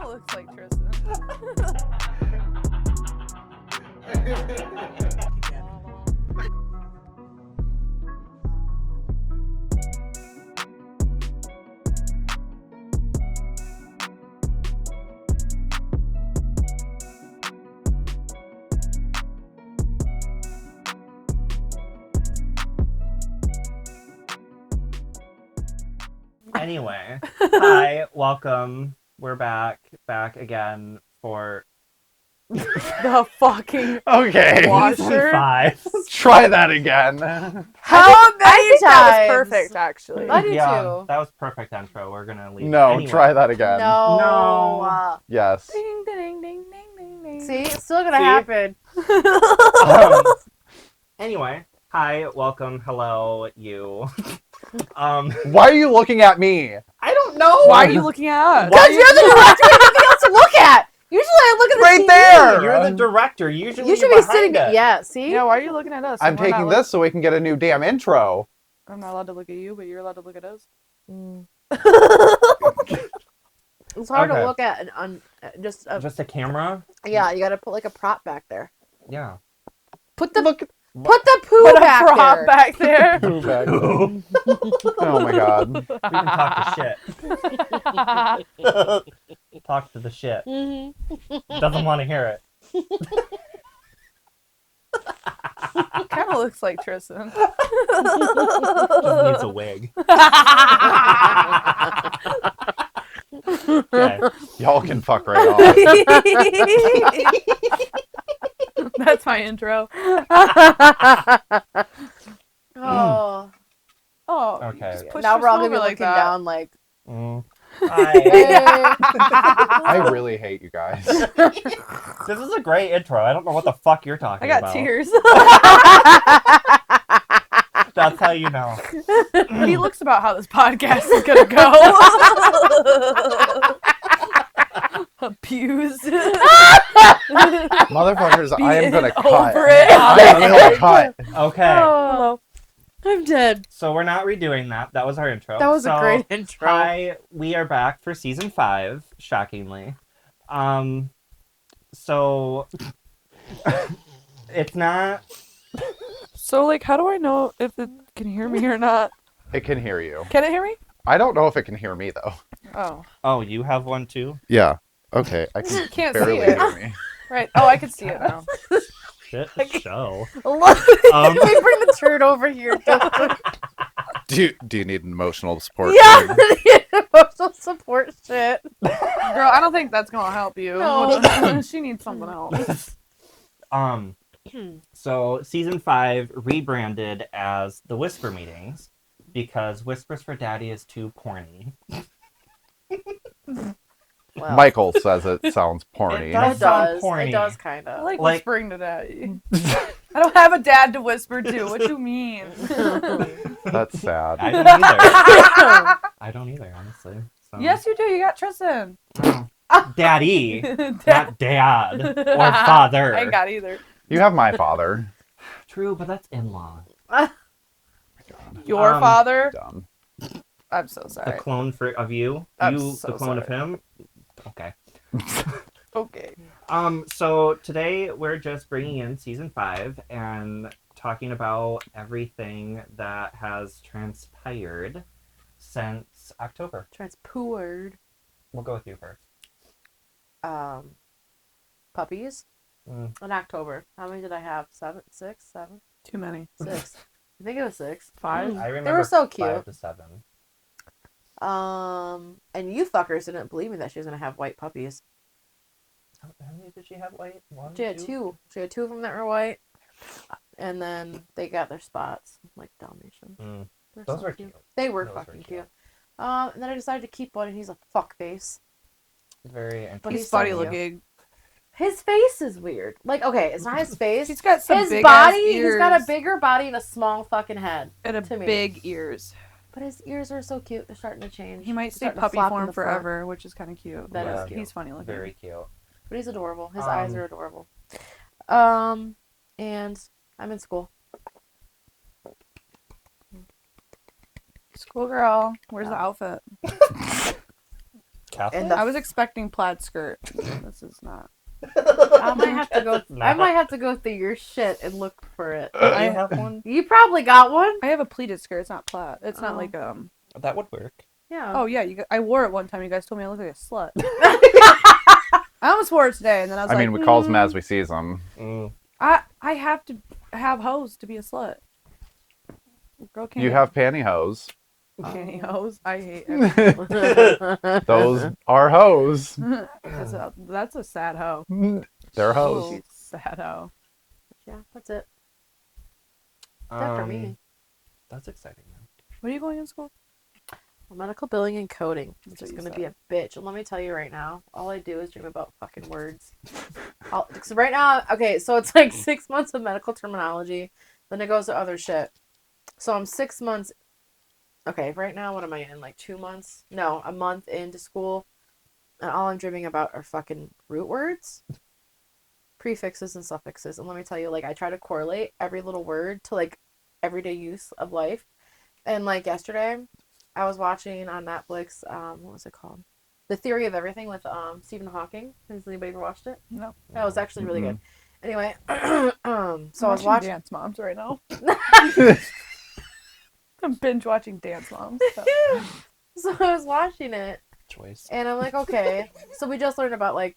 of looks like Tristan. Anyway, hi, welcome. We're back again for The fucking Okay. washer. season 5. Try that again. How I many think that was times? perfect, actually. I do Yeah, too. that was perfect intro. We're gonna leave. No, Anyway. try that again. No. No. Yes. Ding, ding, ding, ding, ding, ding. See, it's still gonna See? happen. Anyway, hi, welcome, hello, you. Why are you looking at me? I don't know. Why are you looking at us? Why- Because you're the director, you have nothing else to look at. Usually I look at the Right TV. there. You're the director. Usually You should you're be sitting. behind it. Yeah. See. Yeah, why are you looking at us? I'm We're not taking look- this so we can get a new damn intro. I'm not allowed to look at you, but you're allowed to look at us. It's hard Okay. to look at just Just a camera? yeah. You gotta put like a prop back there. Yeah. Put the Look. put the poo Put a back prop there. back there. Who back there? Oh my god. We can talk to shit. Talk to the shit. Mhm. Doesn't want to hear it. Kind of looks like Tristan. Just needs a wig. Okay. Y'all can fuck right off. That's my intro. Oh. Oh, Okay. just push Now we're all Tristan gonna be over looking that. down like. Mm. Hey. Hi. I really hate you guys. This is a great intro. I don't know what the fuck you're I talking got about. tears. That's how you know. He looks about how this podcast is gonna go. Abused. Motherfuckers, I am gonna Beaten cut. over it. I will cut. Okay. Hello. I'm dead. So we're not redoing that. That was our intro. That was So, a great intro. Hi, we are back for season 5, shockingly. So it's not. So, like, how do I know if it can hear me or not? It can hear you. Can it hear me? I don't know if it can hear me though. Oh, Oh, you have one too? Yeah. Okay. I can can't barely see it. hear me. Right. Oh, I can see it now. Shit, show. Look, Um, can we bring the turd over here? Do you need emotional support? Yeah, emotional support shit. Girl, I don't think that's gonna help you. No. She needs something else. So season 5 rebranded as the Whisper Meetings because Whispers for Daddy is too corny. Well, Michael says it sounds porny. it does. does. Porny. It does kind I of. like, Like- whispering to daddy. I don't have a dad to whisper to. What do you mean? That's sad. I don't either. I don't either, honestly. So. Yes, you do. You got Tristan. Oh. Daddy, not dad or father. I ain't got either. You have my father. True, but that's in-law. Your father? Dumb. I'm so The sorry. clone of you. I'm You, so the clone of sorry. him. Okay. Okay. So today we're just bringing in season 5 and talking about everything that has transpired since October. Transpoored. We'll go with you first. Puppies. Mm. In October. How many did I have? 7, 6, 7, Too many. 6. I think it was 6. 5. I remember They were so 5 cute. to 7. And you fuckers didn't believe me that she was gonna have white puppies. How many did she have? White? 1, She had 2. She had 2 of them that were white, and then they got their spots like Dalmatians. Mm. They're Those so were cute. They were Those were fucking cute. cute. And then I decided to keep one, and he's a fuck face. Very interesting. But He's so funny cute. looking. His face is weird. Like, okay, it's not his face. He's got some His big body, ears. he's got a bigger body and a small fucking head. and to me. big ears. But his ears are so cute. They're starting to change. He might They're stay starting to puppy flop in form the front. forever, which is kind of cute. That is But cute. He's funny looking. Very cute. But he's adorable. His eyes are adorable. And I'm in school. Schoolgirl, where's the outfit? Catholic? And the I was expecting plaid skirt. This is not. I might have to go. That's I not- might have to go through your shit and look for it. Do you I- have one? You probably got one. I have a pleated skirt. It's not plaid. It's not Oh. like That would work. Yeah. Oh yeah, I wore it one time. You guys told me I looked like a slut. I almost wore it today, and then I was I like, mean, we calls them as we sees them. Mm. I have to have hoes to be a slut. Girl can't You have pantyhose. pantyhose. I hate it. Those are hoes. That's a sad hoe. They're Oh. hoes. She's a sad hoe. Yeah, that's it. That for me. That's exciting. Man. What are you going in school? Medical billing and coding. It's That's just what you gonna be a bitch. And let me tell you right now, all I do is dream about fucking words. So right now, okay, so it's like 6 months of medical terminology, then it goes to other shit. So I'm 6 months. Okay, right now, what am I in? Like 2 months? No, a month into school, and all I'm dreaming about are fucking root words, prefixes, and suffixes. And let me tell you, like, I try to correlate every little word to like everyday use of life. And like yesterday, I was watching on Netflix, what was it called? The Theory of Everything with Stephen Hawking. Has anybody ever watched it? No. That was actually really good. Anyway, so I'm I was watching. Dance Moms right now. I'm binge watching Dance Moms. So. So I was watching it, Choice. and I'm like, okay. So we just learned about like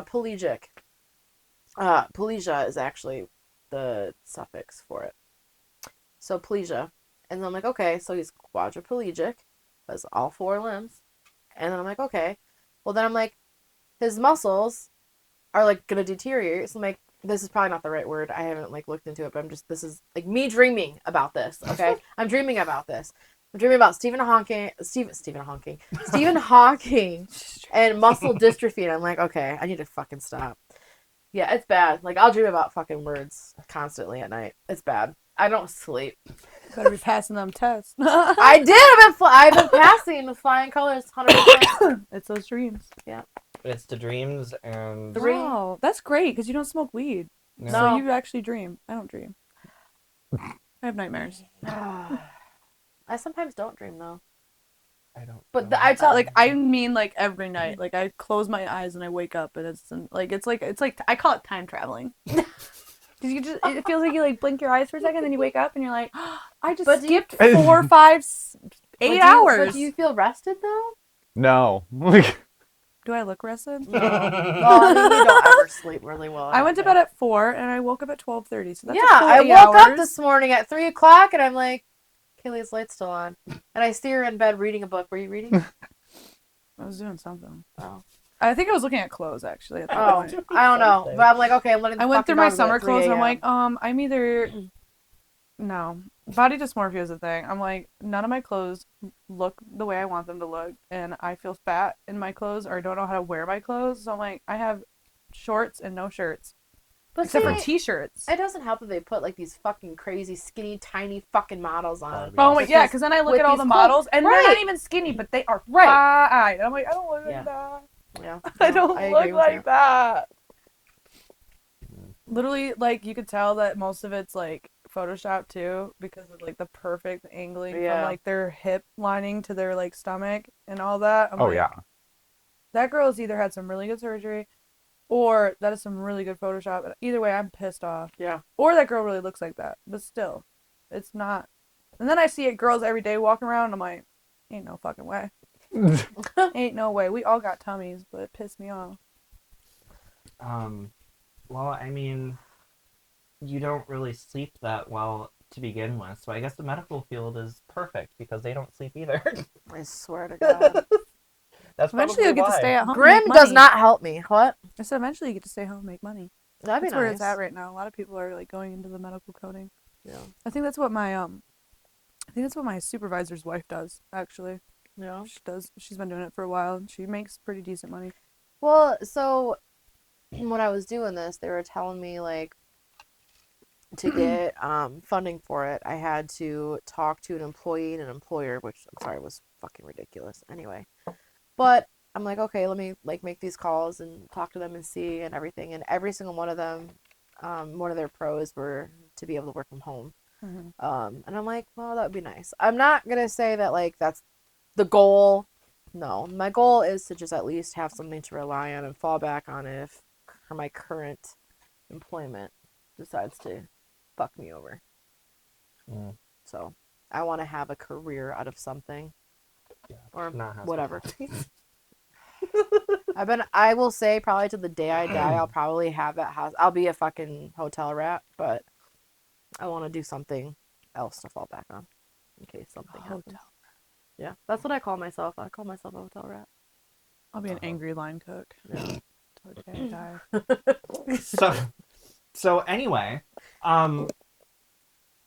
pelagic. Pelagia is actually the suffix for it. So pelagia. And then I'm like, okay, so he's quadriplegic, has all 4 limbs. And then I'm like, okay. Well, then I'm like, his muscles are like gonna deteriorate. So I'm like, this is probably not the right word. I haven't like looked into it, but this is like me dreaming about this. Okay, I'm dreaming about this. I'm dreaming about Stephen Hawking, and muscle dystrophy. And I'm like, okay, I need to fucking stop. Yeah, it's bad. Like I'll dream about fucking words constantly at night. It's bad. I don't sleep. Better be passing them tests. I did. I've been passing with flying colors, 100%. It's those dreams. It's the dreams and Dream. Wow, that's great because you don't smoke weed. No. So you actually dream. I don't dream. I have nightmares. I sometimes don't dream though. I don't. But know. I tell Like I mean, like every night. Like I close my eyes and I wake up and it's like I call it time traveling. Because it feels like you like blink your eyes for a second, then you wake up and you're like, oh, I just But do you- skipped 4, 5, 8 hours. But do you feel rested though? No. Do I look rested? No. Well, I mean, you don't ever sleep really well. I went to bed at 4 and I woke up at 12:30. So that's yeah, a full I 8 woke up hours. this morning at 3 o'clock and I'm like, Kaylee's light's still on. And I see her in bed reading a book. Were you reading? I was doing something. Oh. I think I was looking at clothes actually. At that Oh, point. I don't know. But I'm like, okay, I'm letting the I went fucking through my dogs out summer at 3 clothes and I'm a.m. like, I'm either no. Body dysmorphia is a thing. I'm like, none of my clothes look the way I want them to look, and I feel fat in my clothes or I don't know how to wear my clothes. So I'm like, I have shorts and no shirts. But Except for see, t-shirts. it doesn't help that they put like these fucking crazy, skinny, tiny fucking models on. Oh my, With yeah, these- because then I look with at all these the clothes- models and they're Right. not even skinny, but they are Right. fine. And I'm like, I don't look Yeah. like that. Yeah, I no, don't agree look with like you. that. Literally, like, you could tell that most of it's, like, Photoshop, too, because of, like, the perfect angling from, Yeah. like, their hip lining to their, like, stomach and all that. I'm Oh like, yeah. that girl's either had some really good surgery or that is some really good Photoshop. And either way, I'm pissed off. Yeah. Or that girl really looks like that. But still, it's not. And then I see it girls every day walking around, and I'm like, ain't no fucking way. Ain't no way. We all got tummies, but it pissed me off. Well, I mean, you don't really sleep that well to begin with, so I guess the medical field is perfect because they don't sleep either. I swear to God. That's Eventually, you'll probably get to why. stay at home. Grim and make does money. not help me. What? I said eventually you get to stay home and make money. That'd be That's where nice. it's at right now. A lot of people are like going into the medical coding. Yeah. I think that's what my supervisor's wife does, actually. Yeah. She does. She's been doing it for a while and she makes pretty decent money. Well, so when I was doing this, they were telling me like to get funding for it, I had to talk to an employee and an employer, which I'm sorry was fucking ridiculous. Anyway, but I'm like, okay, let me like make these calls and talk to them and see and everything. And every single one of them, one of their pros were to be able to work from home. Mm-hmm. And I'm like, well, that would be nice. I'm not gonna say that like that's the goal No, my goal is to just at least have something to rely on and fall back on if my current employment decides to fuck me over. Mm. So I want to have a career out of something Yeah, or not whatever. hospitality. I will say probably to the day I die, I'll probably have that house. I'll be a fucking hotel rat, but I want to do something else to fall back on in case something happens. Hotel. Yeah, that's what I call myself. I call myself a hotel rat. I'll be an angry line cook. Yeah. Till the day I die. So anyway,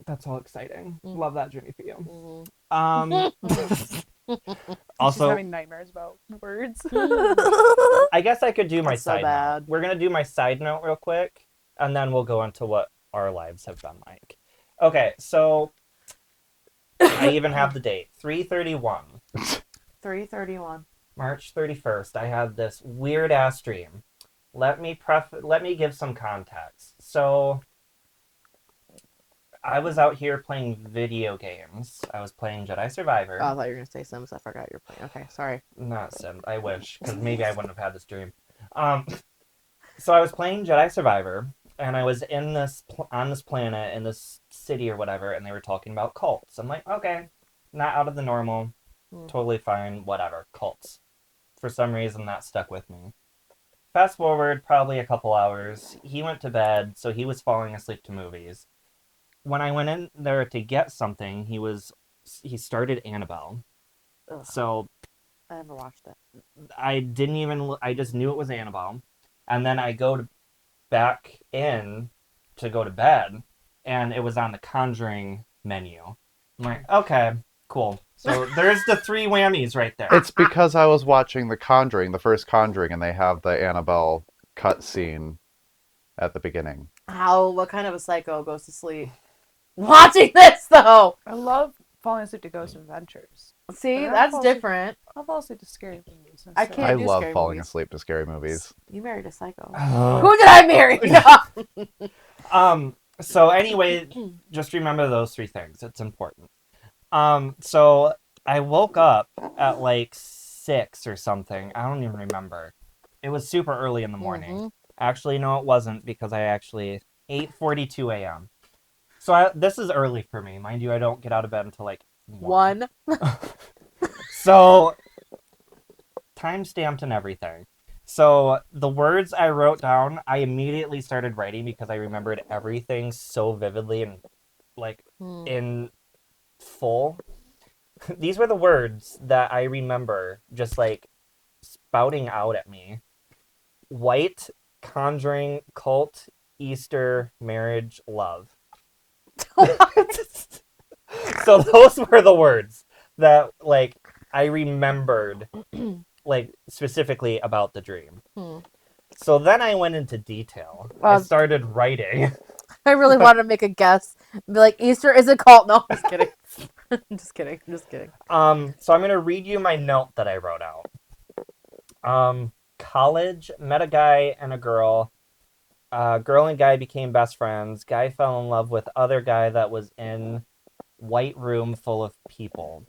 that's all exciting. Mm. Love that journey for you. Mhm. She's Also, having nightmares about words. I guess I could do my That's so side note. bad. We're gonna do my side note real quick, and then we'll go into what our lives have been like. Okay, so I even have the date, 3/31, 3:31. March 31st. I had this weird ass dream. Let me give some context. So I was out here playing video games. I was playing Jedi Survivor. Oh, I thought you were gonna say Sims. I forgot you're playing. Okay, sorry. Not Sim. I wish, because maybe I wouldn't have had this dream. So I was playing Jedi Survivor, and I was in on this planet in this city or whatever, and they were talking about cults. I'm like, okay, not out of the normal, totally fine, whatever, cults. For some reason, that stuck with me. Fast forward probably a couple hours. He went to bed, so he was falling asleep to movies. When I went in there to get something, he started Annabelle. Ugh. So I never watched it. I just knew it was Annabelle. And then I back in to go to bed, and it was on the Conjuring menu. I'm like, okay, cool. So there's the 3 whammies right there. It's because I was watching The Conjuring, the first Conjuring, and they have the Annabelle cutscene at the beginning. What kind of a psycho goes to sleep watching this though? I love falling asleep to Ghost Adventures. See, But I that's fall asleep- different. I'll fall asleep to scary movies. I instead. can't I do love scary falling movies. asleep to scary movies. You married a psycho. Oh. Who did I marry? So anyway, just remember those 3 things. It's important. So I woke up at like 6 or something. I don't even remember. It was super early in the morning. Mhm. Actually, no, it wasn't, because 8:42 a.m. So this is early for me. Mind you, I don't get out of bed until like 1. 1. So, time stamped and everything. So, the words I wrote down, I immediately started writing because I remembered everything so vividly and like in full. These were the words that I remember just like spouting out at me. White, Conjuring, cult, Easter, marriage, love. So those were the words that like I remembered like specifically about the dream. So then I went into detail. I started writing. I really wanted to make a guess. Be like, Easter is a cult. No, I'm just kidding. Just kidding. So I'm gonna read you my note that I wrote out. College, met a guy and a girl. Girl and guy became best friends. Guy fell in love with other guy that was in white room full of people.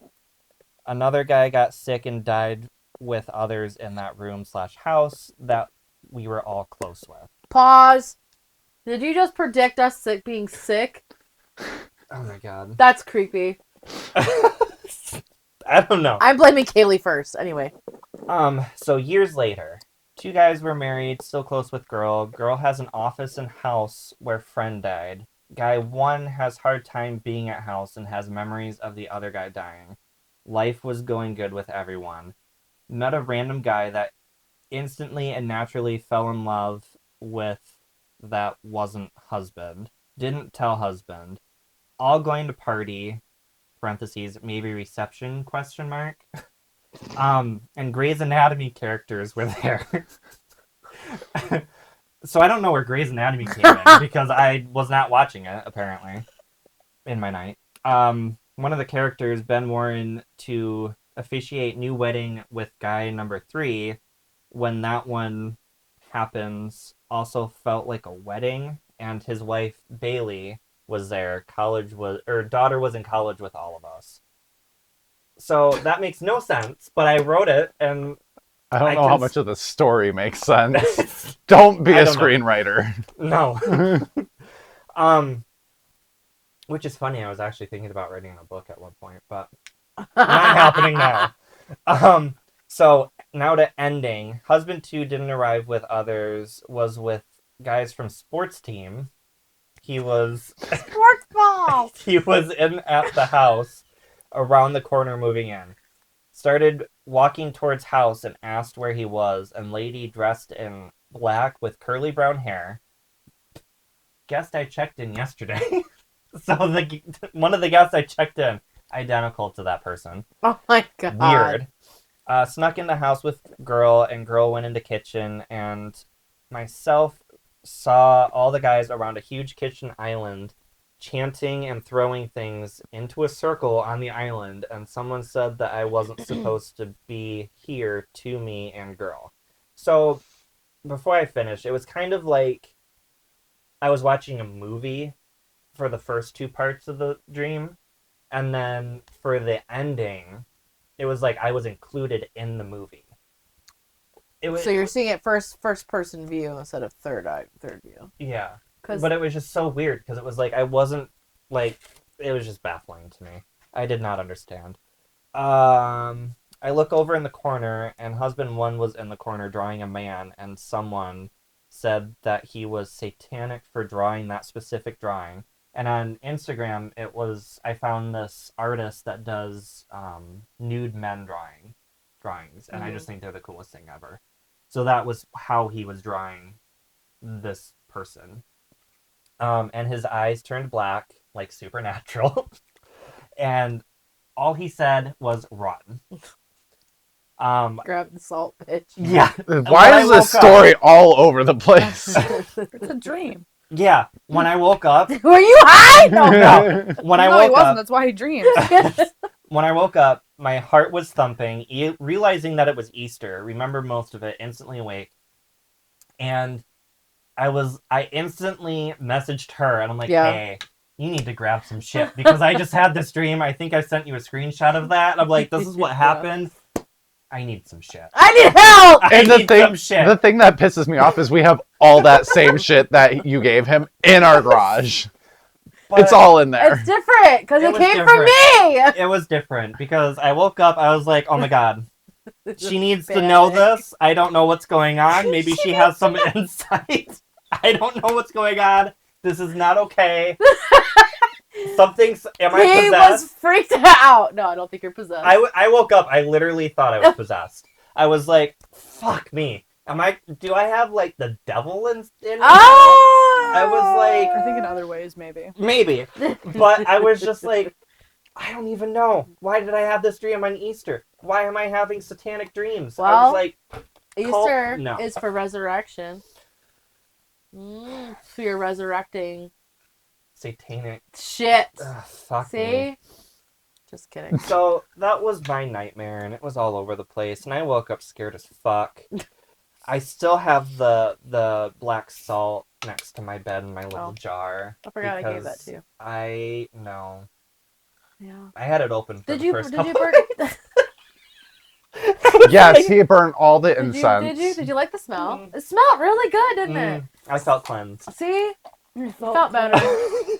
Another guy got sick and died with others in that room/house that we were all close with. Pause. Did you just predict us being sick? Oh my god. That's creepy. I don't know. I'm blaming Kaylee first. Anyway. So years later, 2 guys were married, still close with girl. Girl has an office and house where friend died. Guy 1 has hard time being at house and has memories of the other guy dying. Life was going good with everyone. Met a random guy that instantly and naturally fell in love with that wasn't husband. Didn't tell husband. All going to party, parentheses, maybe reception, question mark. And Grey's Anatomy characters were there. So I don't know where Grey's Anatomy came in because I was not watching it, apparently, in my night. One of the characters, Ben Warren, to officiate new wedding with guy number 3, when that one happens, also felt like a wedding, and his wife, Bailey, was there. Daughter was in college with all of us. So that makes no sense, but I wrote it, and I don't I know can how s- much of the story makes sense. Don't be I a don't know. screenwriter. no. Which is funny. I was actually thinking about writing a book at one point, but not happening now. So now to ending. Husband 2 didn't arrive with others, was with guys from sports team. He was Sports ball. he was in at the house around the corner moving in. Started walking towards house and asked where he was, and lady dressed in black with curly brown hair. Guest I checked in yesterday. So one of the guests I checked in, identical to that person. Oh my god. Weird. Snuck in the house with girl, and girl went into kitchen, and myself saw all the guys around a huge kitchen island chanting and throwing things into a circle on the island, and someone said that I wasn't supposed to be here to me and girl. So before I finish, it was kind of like I was watching a movie for the first two parts of the dream, and then for the ending it was like I was included in the movie. It was So you're seeing it first person view instead of third view. yeah, 'Cause but it was just so weird because it was like I wasn't like it was just baffling to me. I did not understand. I look over in the corner, and husband 1 was in the corner drawing a man, and someone said that he was satanic for drawing that specific drawing. And on Instagram, I found this artist that does nude men drawings, and I just think they're the coolest thing ever. So that was how he was drawing this person. And his eyes turned black, like Supernatural, and all he said was "run." grab the salt, bitch. Yeah. Why I is woke this story all over the place? It's a dream. Yeah. When I woke up, Were you high? No. no. When I No, he woke wasn't. up, That's why he dreams. when I woke up, my heart was thumping, realizing that it was Easter. Remember most of it, instantly awake, and I instantly messaged her, and I'm like, Yeah. hey, you need to grab some shit because I just had this dream. I think I sent you a screenshot of that. I'm like, this is what Yeah. happened. I need some shit. I need help. I And need some shit. the thing that pisses me off is we have all that same shit that you gave him in our garage. But It's all in there. It's different because It it was came different. from me. it was different because I woke up, I was like, oh my god, she needs to know this. I don't know what's going on. Maybe she has some insight. I don't know what's going on. This is not okay. Something's. Am I He possessed? was freaked out. No, I don't think you're possessed. I woke up. I literally thought I was possessed. I was like, "Fuck me." Do I have like the devil in me? Oh! I was like, I think in other ways, maybe. maybe, but I was just like, I don't even know. Why did I have this dream on Easter? Why am I having satanic dreams? I Well, was like, Easter No. is for resurrection. So you're resurrecting satanic. shit. Ugh, fuck See? me. Just kidding. So that was my nightmare, and it was all over the place, and I woke up scared as fuck. I still have the black salt next to my bed in my little Oh. jar. I forgot I gave that because to you. I know. Yeah. I had it open for Did the you first did you couple. burn? Yes, he burned all the Did incense. you like the smell? It smelled really good, didn't it? I felt cleansed. See, felt better.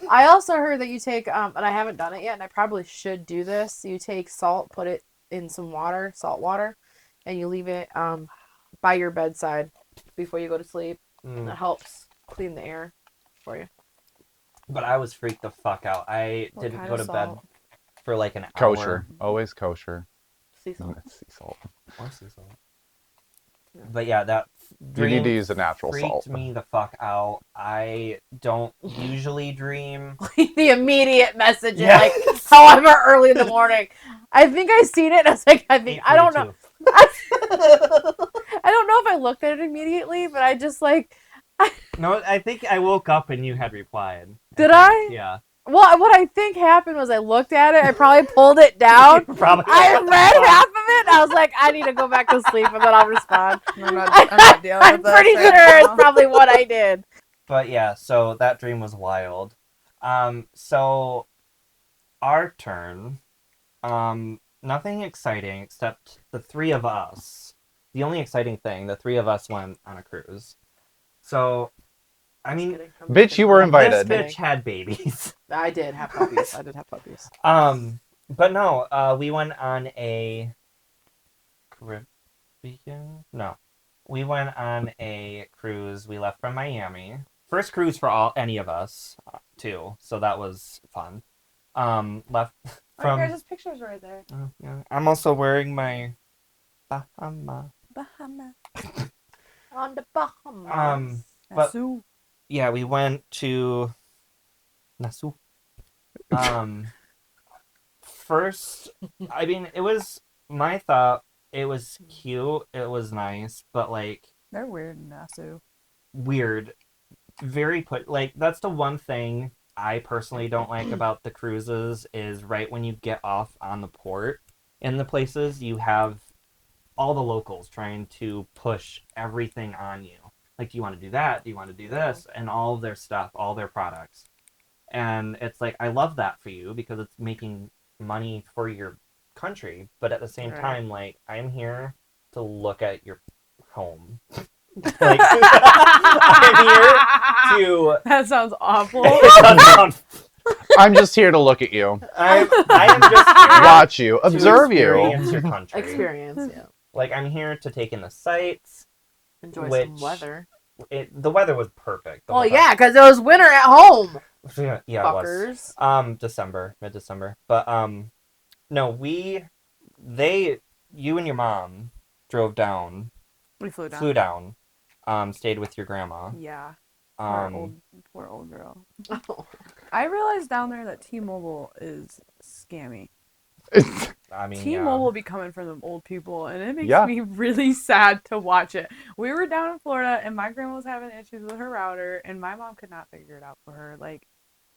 I also heard that you take and I haven't done it yet, and I probably should do this. You take salt, put it in some water, salt water, and you leave it by your bedside before you go to sleep. And that helps clean the air for you. But I was freaked the fuck out. I What didn't kind go of to bed salt? for like an Kosher. Always kosher. Sea salt. Sea salt. hour. Or sea salt. But yeah, that You dream need to use a natural freaked salt. me the fuck out. I don't usually dream. The immediate message, Yeah. like, however early in the morning. I think I seen it. And I was like, I don't know. 8:42. I don't know if I looked at it immediately, but I just like, No, I think I woke up and you had replied. Did think. I? Yeah. well, what I think happened was I looked at it. I probably pulled it down. Probably. I read half of it. I was like, I need to go back to sleep, and then I'll respond. I'm not dealing I'm with this pretty right sure it's now. probably what I did. But yeah, so that dream was wild. So our turn. nothing exciting except the three of us. The only exciting thing, the three of us went on a cruise. So, I Just mean, kidding. I'm Bitch, just you kidding. were I'm just invited. this kidding. bitch had babies. I did have puppies. I did have puppies. But no, we went on a Caribbean? No. We went on a cruise. We left from Miami. First cruise for any of us, too. So that was fun. Left Oh, from. guys, pictures right there. Oh, yeah. I'm also wearing my Bahama. Bahama. On the Bahamas. But- Nassau. Yeah, we went to Nassau. First, I mean, it was my thought. It was cute. It was nice, but like They're weird in Nassau. weird. Very put. Like that's the one thing I personally don't like about the cruises is right when you get off on the port in the places you have all the locals trying to push everything on you. Like, do you want to do that? Do you want to do this? And all of their stuff, all their products. And it's like, I love that for you because it's making money for your country. But at the same Right. time, like, I'm here to look at your home. Like, I'm here to. That sounds awful. I'm just here to look at you, I am just here watch you, to observe you. experience your country. Experience, yeah. Like, I'm here to take in the sights. Enjoy some Which- weather. The weather was perfect. the Well, whole yeah, because it was winter at home. time. Yeah, it was. Fuckers. December, mid-December. But no, you and your mom drove down, We flew down. flew down, stayed with your grandma. Yeah. Um, Poor old girl. Oh. I realized down there that T-Mobile is scammy. I mean, T-Mobile be coming for them old people, and it makes Yeah. me really sad to watch it. We were down in Florida, and my grandma was having issues with her router, and my mom could not figure it out for her. Like,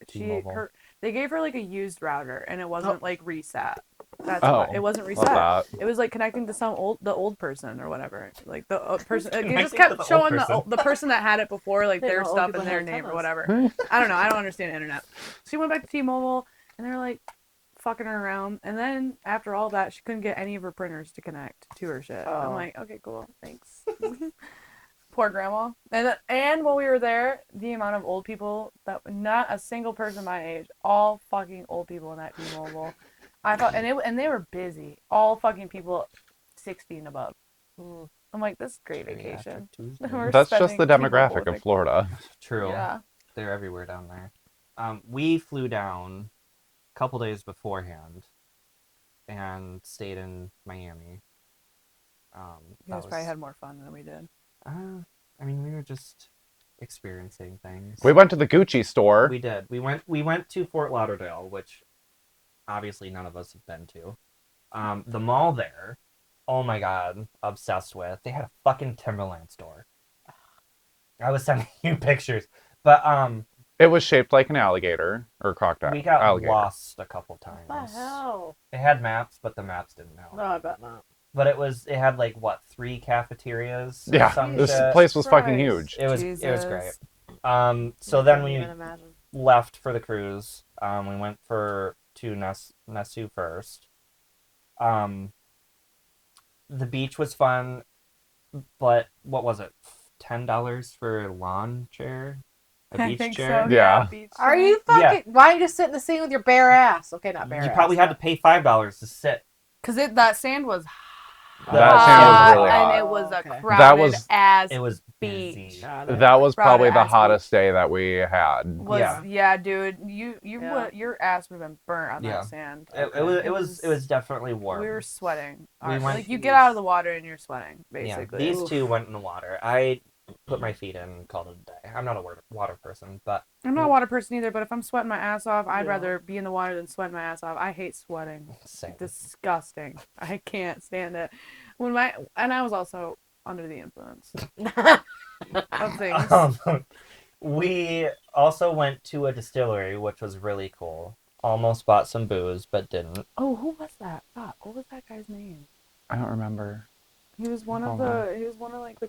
T-Mobile. they gave her like a used router, and it wasn't like reset. That's Oh, why it wasn't Love reset. that. It was like connecting to the old person or whatever. Like the person, it Connecting just to the kept old showing person. the person that had it before, like Hey, their no, old stuff people and their have name or antennas. whatever. I don't know. I don't understand internet. She went back to T-Mobile, and they were like fucking her around. And then after all that, she couldn't get any of her printers to connect to her shit. I'm Oh. like, okay, cool, thanks. Poor grandma. And while we were there, the amount of old people not a single person my age, all fucking old people in that T-Mobile. I thought, and they were busy. All fucking people 60 and above. Mm. I'm like, this is great Geriatric vacation. Tuesday. We're That's just the spending T-Mobile demographic with of Florida. True. Yeah. They're everywhere down there. We flew down a couple days beforehand and stayed in Miami. You that guys probably was- had more fun than we did. I mean, we were just experiencing things. We went to the Gucci store. We did. We went to Fort Lauderdale, which obviously none of us have been to. The mall there, oh my god, obsessed with. They had a fucking Timberland store. I was sending you pictures, but It was shaped like an alligator or crocodile. we got alligator. lost a couple times. What the hell? It had maps, but the maps didn't help. No, I bet not. But it had like what, 3 cafeterias? or Yeah, some this shit. place was fucking Christ. huge. It was Jesus. great. So then Can't we even imagine. left for the cruise. We went to Nassau first. The beach was fun, but what was it? $10 for a lawn chair, a I beach think chair. so. Yeah. Beach Are chair. you fucking? Why don't you just sit in the sand with your bare ass? Okay, not bare You ass. probably had to but- pay $5 to sit. Because that sand was That sand was really and hot. it was a Okay. crowded That was- ass It was beach. busy. Got it. That was probably the Crowded ass hottest day that we had. was Yeah. yeah, dude. You Yeah. would your ass would have been burnt on Yeah. that sand. It was definitely warm. We were sweating. We went- Like you get out of the water and you're sweating, Yeah, basically. these two went in the water. I put my feet in and called it a day. I'm not a water person, but I'm not a water person either, but if I'm sweating my ass off, I'd Yeah. rather be in the water than sweat my ass off. I hate sweating. same. Disgusting. I can't stand it. And I was also under the influence of things. We also went to a distillery, which was really cool. Almost bought some booze, but didn't. Oh, who was that? Fuck, what was that guy's name? I don't remember. He was one of like the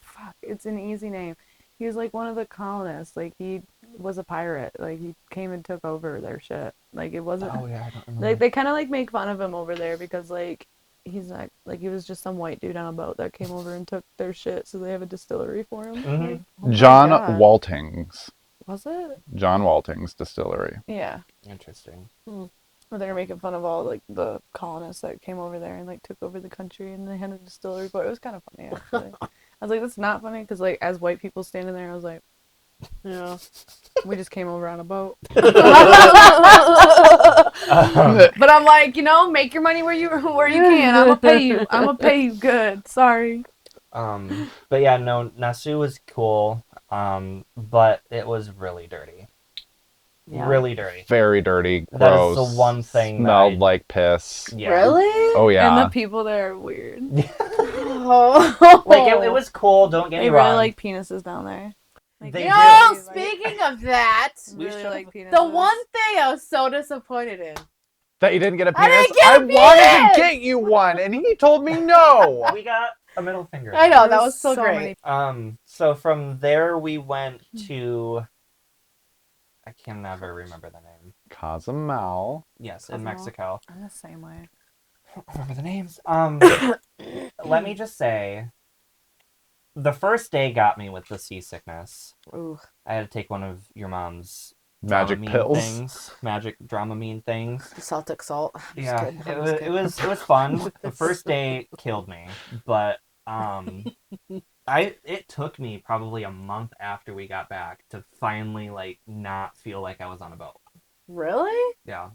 fuck, it's an easy name. He was like one of the colonists. Like he was a pirate. Like he came and took over their shit. Like it wasn't. Oh yeah, I don't remember. Like they kind of like make fun of him over there because like he's not like he was just some white dude on a boat that came over and took their shit. So they have a distillery for him. Mhm. Like, oh my John God. Waltings. Was it? John Waltings Distillery. Yeah. Interesting. Well, they were making fun of all like the colonists that came over there and like took over the country and they had a distillery. But it was kind of funny actually. I was like, that's not funny because like as white people standing there, I was like, Yeah. we just came over on a boat. Um, But I'm like, you know, make your money where you can. I'm gonna pay you. I'm gonna pay you good. Sorry. but yeah, no, Nassau was cool. But it was really dirty. Yeah. Really dirty. Very dirty, That gross. is the one thing that Smelled I- like piss. Yeah. Really? Oh yeah. And the people there are weird. Oh. Like it was cool. Don't get They me really wrong. like penises down there. Like, They You do. know, really speaking of that, We really should've- like penises. the one thing I was so disappointed in. That you didn't get a I penis? didn't get a I wanted penis! to get you one, and he told me no. We got a middle finger. I know, that There's was so great. many- So from there we went to. I can never remember the name. Cozumel. Yes, in Cozumel? Mexico. I'm the same way. I don't remember the names. Let me just say, the first day got me with the seasickness. Ooh. I had to take one of your mom's Magic Dramamine pills. things, magic Dramamine things. Celtic salt. I'm just Yeah, kidding, I'm it just was, kidding. it was fun. The first day killed me, but it took me probably a month after we got back to finally like not feel like I was on a boat. Really? Yeah,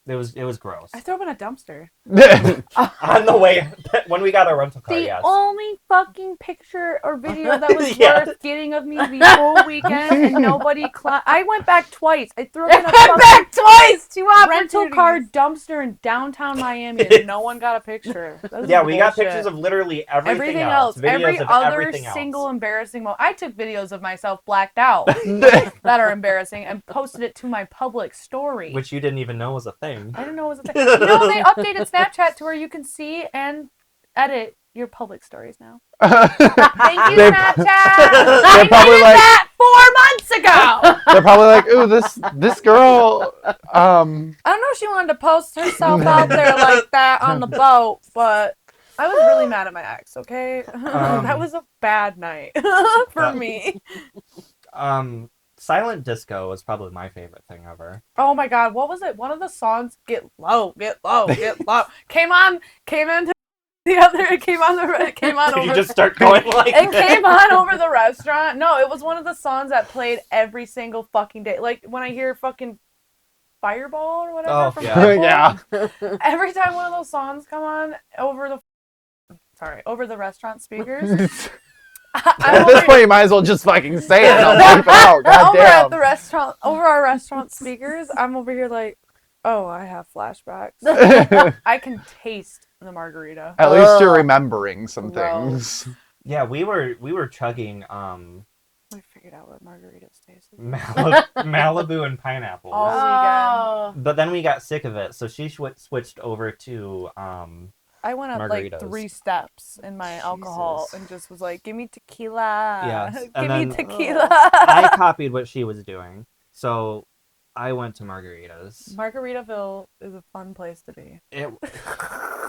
it was gross. I throw them in a dumpster. On the way when we got our rental car, The yes. only fucking picture or video that was Yeah. worth getting of me the whole weekend and nobody I went back twice. I threw I up in a went fucking back twice. 2 rental car opportunities. dumpster in downtown Miami and no one got a picture. That was Yeah, we got bullshit. pictures of literally everything, else. Videos Every of other everything single else. embarrassing moment. I took videos of myself blacked out that are embarrassing and posted it to my public story. Which you didn't even know was a thing. I didn't know it was a thing. You know, they updated Snapchat to where you can see and edit your public stories now. Thank you, They- Snapchat. I They're probably needed like- that 4 months ago. They're probably like, ooh, this girl, I don't know if she wanted to post herself out there like that on the boat, but I was really mad at my ex, okay? That was a bad night for me. Silent Disco was probably my favorite thing ever. Oh my god, what was it? One of the songs, Get Low, Get Low, Get Low, came on You over just start going like it that. came on over the restaurant. No, it was one of the songs that played every single fucking day. Like when I hear fucking Fireball or whatever Oh, from yeah. Purple, yeah. every time one of those songs come on over the restaurant speakers. I'm At this over, point, you might as well just fucking say it. I'll keep it out. God over at the damn. restaurant, over our restaurant speakers. I'm over here like, oh, I have flashbacks. I can taste the margarita. At least you're Ugh. remembering some Gross. things. Yeah, we were chugging I figured out what margaritas taste like. Malibu and pineapples. Oh. But then we got sick of it, so she switched over to I went up like Margaritas. 3 steps in my alcohol Jesus. and just was like, give me tequila. Yes, Give and me then- tequila. I copied what she was doing. So I went to margaritas. Margaritaville is a fun place to be. It,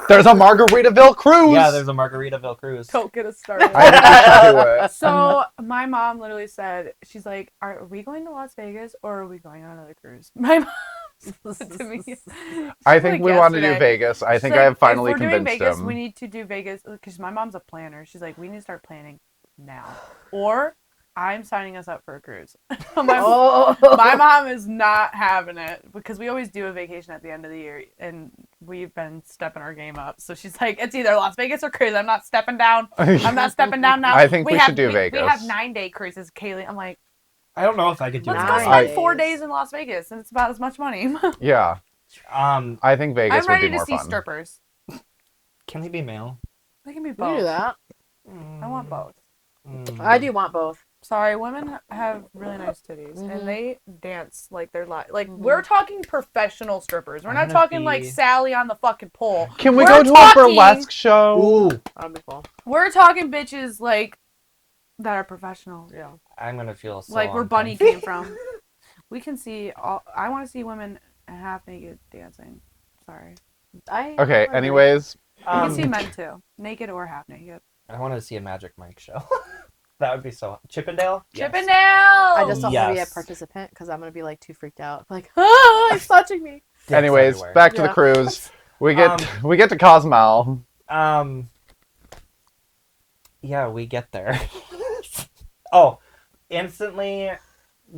There's a Margaritaville cruise. yeah, there's a Margaritaville cruise. Don't get us started. I think we should do it. So my mom literally said, she's like, are we going to Las Vegas or are we going on another cruise? My mom said to me. I like think we want to do yesterday. Vegas. I She's think like, I have finally if we're convinced doing Vegas, him. we need to do Vegas because my mom's a planner. She's like, we need to start planning now, or I'm signing us up for a cruise. Oh. My mom is not having it because we always do a vacation at the end of the year, and we've been stepping our game up. So she's like, it's either Las Vegas or cruise. I'm not stepping down. I'm not stepping down now. I think we have, should do we Vegas. have 9-day cruises, Kaylee. I'm like, I don't know if I could do let's that. go 9 spend days. 4 days in Las Vegas, and it's about as much money. Yeah, I think Vegas I'm would ready be to more see fun. strippers. Can they be male? They can be We can do both. that. I want both. I do want both. Sorry, women have really nice titties, Mhm. and they dance like they're like Mhm. we're talking professional strippers. We're I'm not gonna talking like be- Sally on the fucking pole. Can we We're go to a talking- burlesque show? Ooh, That'd be cool. We're talking bitches like that are professional. Yeah. I'm gonna feel so Like where Bunny came from. We can see all. I want to see women half naked dancing. Sorry. Okay, anyways, We can see Um, men too, naked or half naked. I wanted to see a Magic Mike show. That would be so. Chippendale. Yes. Chippendale. I just don't want to be a Yes. participant because I'm gonna be like too freaked out. Like, ah, it's touching me. Dicks anyways, everywhere. back to the Yeah. cruise. We get to Cozumel. Yeah, we get there. Oh, instantly